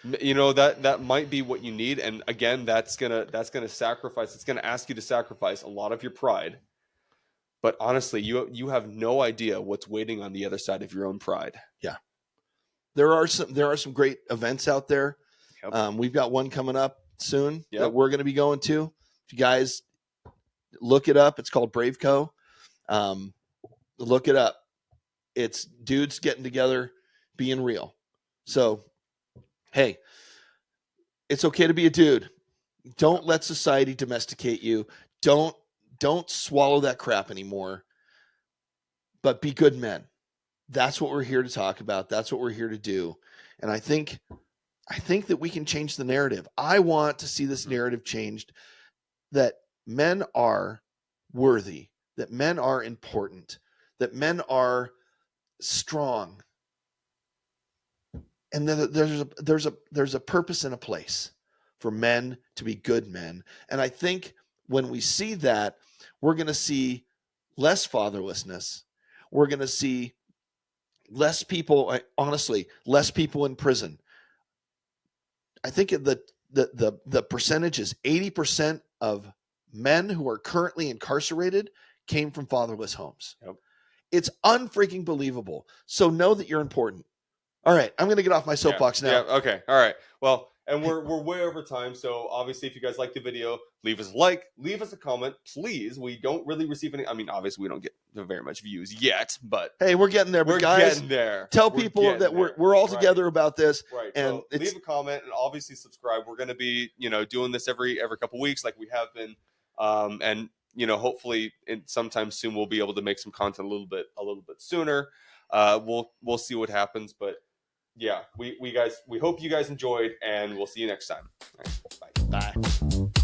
Speaker 1: That might be what you need, and again, that's gonna sacrifice. It's gonna ask you to sacrifice a lot of your pride. But honestly, you have no idea what's waiting on the other side of your own pride.
Speaker 2: Yeah. There are some great events out there.
Speaker 1: Yep.
Speaker 2: We've got one coming up soon
Speaker 1: Yep.
Speaker 2: that we're going to be going to. If you guys look it up, it's called Braveco. Look it up. It's dudes getting together, being real. So, hey, it's okay to be a dude. Don't let society domesticate you. Don't swallow that crap anymore. But be good men. That's what we're here to talk about. That's what we're here to do. And I think that we can change the narrative. I want to see this narrative changed, that men are worthy, that men are important, that men are strong. And there's a purpose and a place for men to be good men. And I think when we see that, we're going to see less fatherlessness. We're going to see less people, honestly, less people in prison. I think the percentage is 80% of men who are currently incarcerated came from fatherless homes.
Speaker 1: Yep.
Speaker 2: It's unfreaking believable. So know that you're important. All right, I'm going to get off my soapbox now.
Speaker 1: Yeah, okay. All right. Well, And we're way over time, so obviously, if you guys like the video, leave us a like, leave us a comment, please. We don't really receive any. I mean, obviously, we don't get very much views yet, but
Speaker 2: Hey, we're getting there.
Speaker 1: we're
Speaker 2: But guys,
Speaker 1: getting there.
Speaker 2: tell
Speaker 1: We're
Speaker 2: people
Speaker 1: getting
Speaker 2: that
Speaker 1: there.
Speaker 2: we're all
Speaker 1: Right.
Speaker 2: together about this.
Speaker 1: Right.
Speaker 2: And
Speaker 1: So
Speaker 2: it's
Speaker 1: leave a comment and obviously subscribe. We're going to be, doing this every couple weeks like we have been, and hopefully sometime soon we'll be able to make some content a little bit sooner. We'll see what happens, but yeah, we hope you guys enjoyed, and we'll see you next time. All right, bye.
Speaker 2: bye.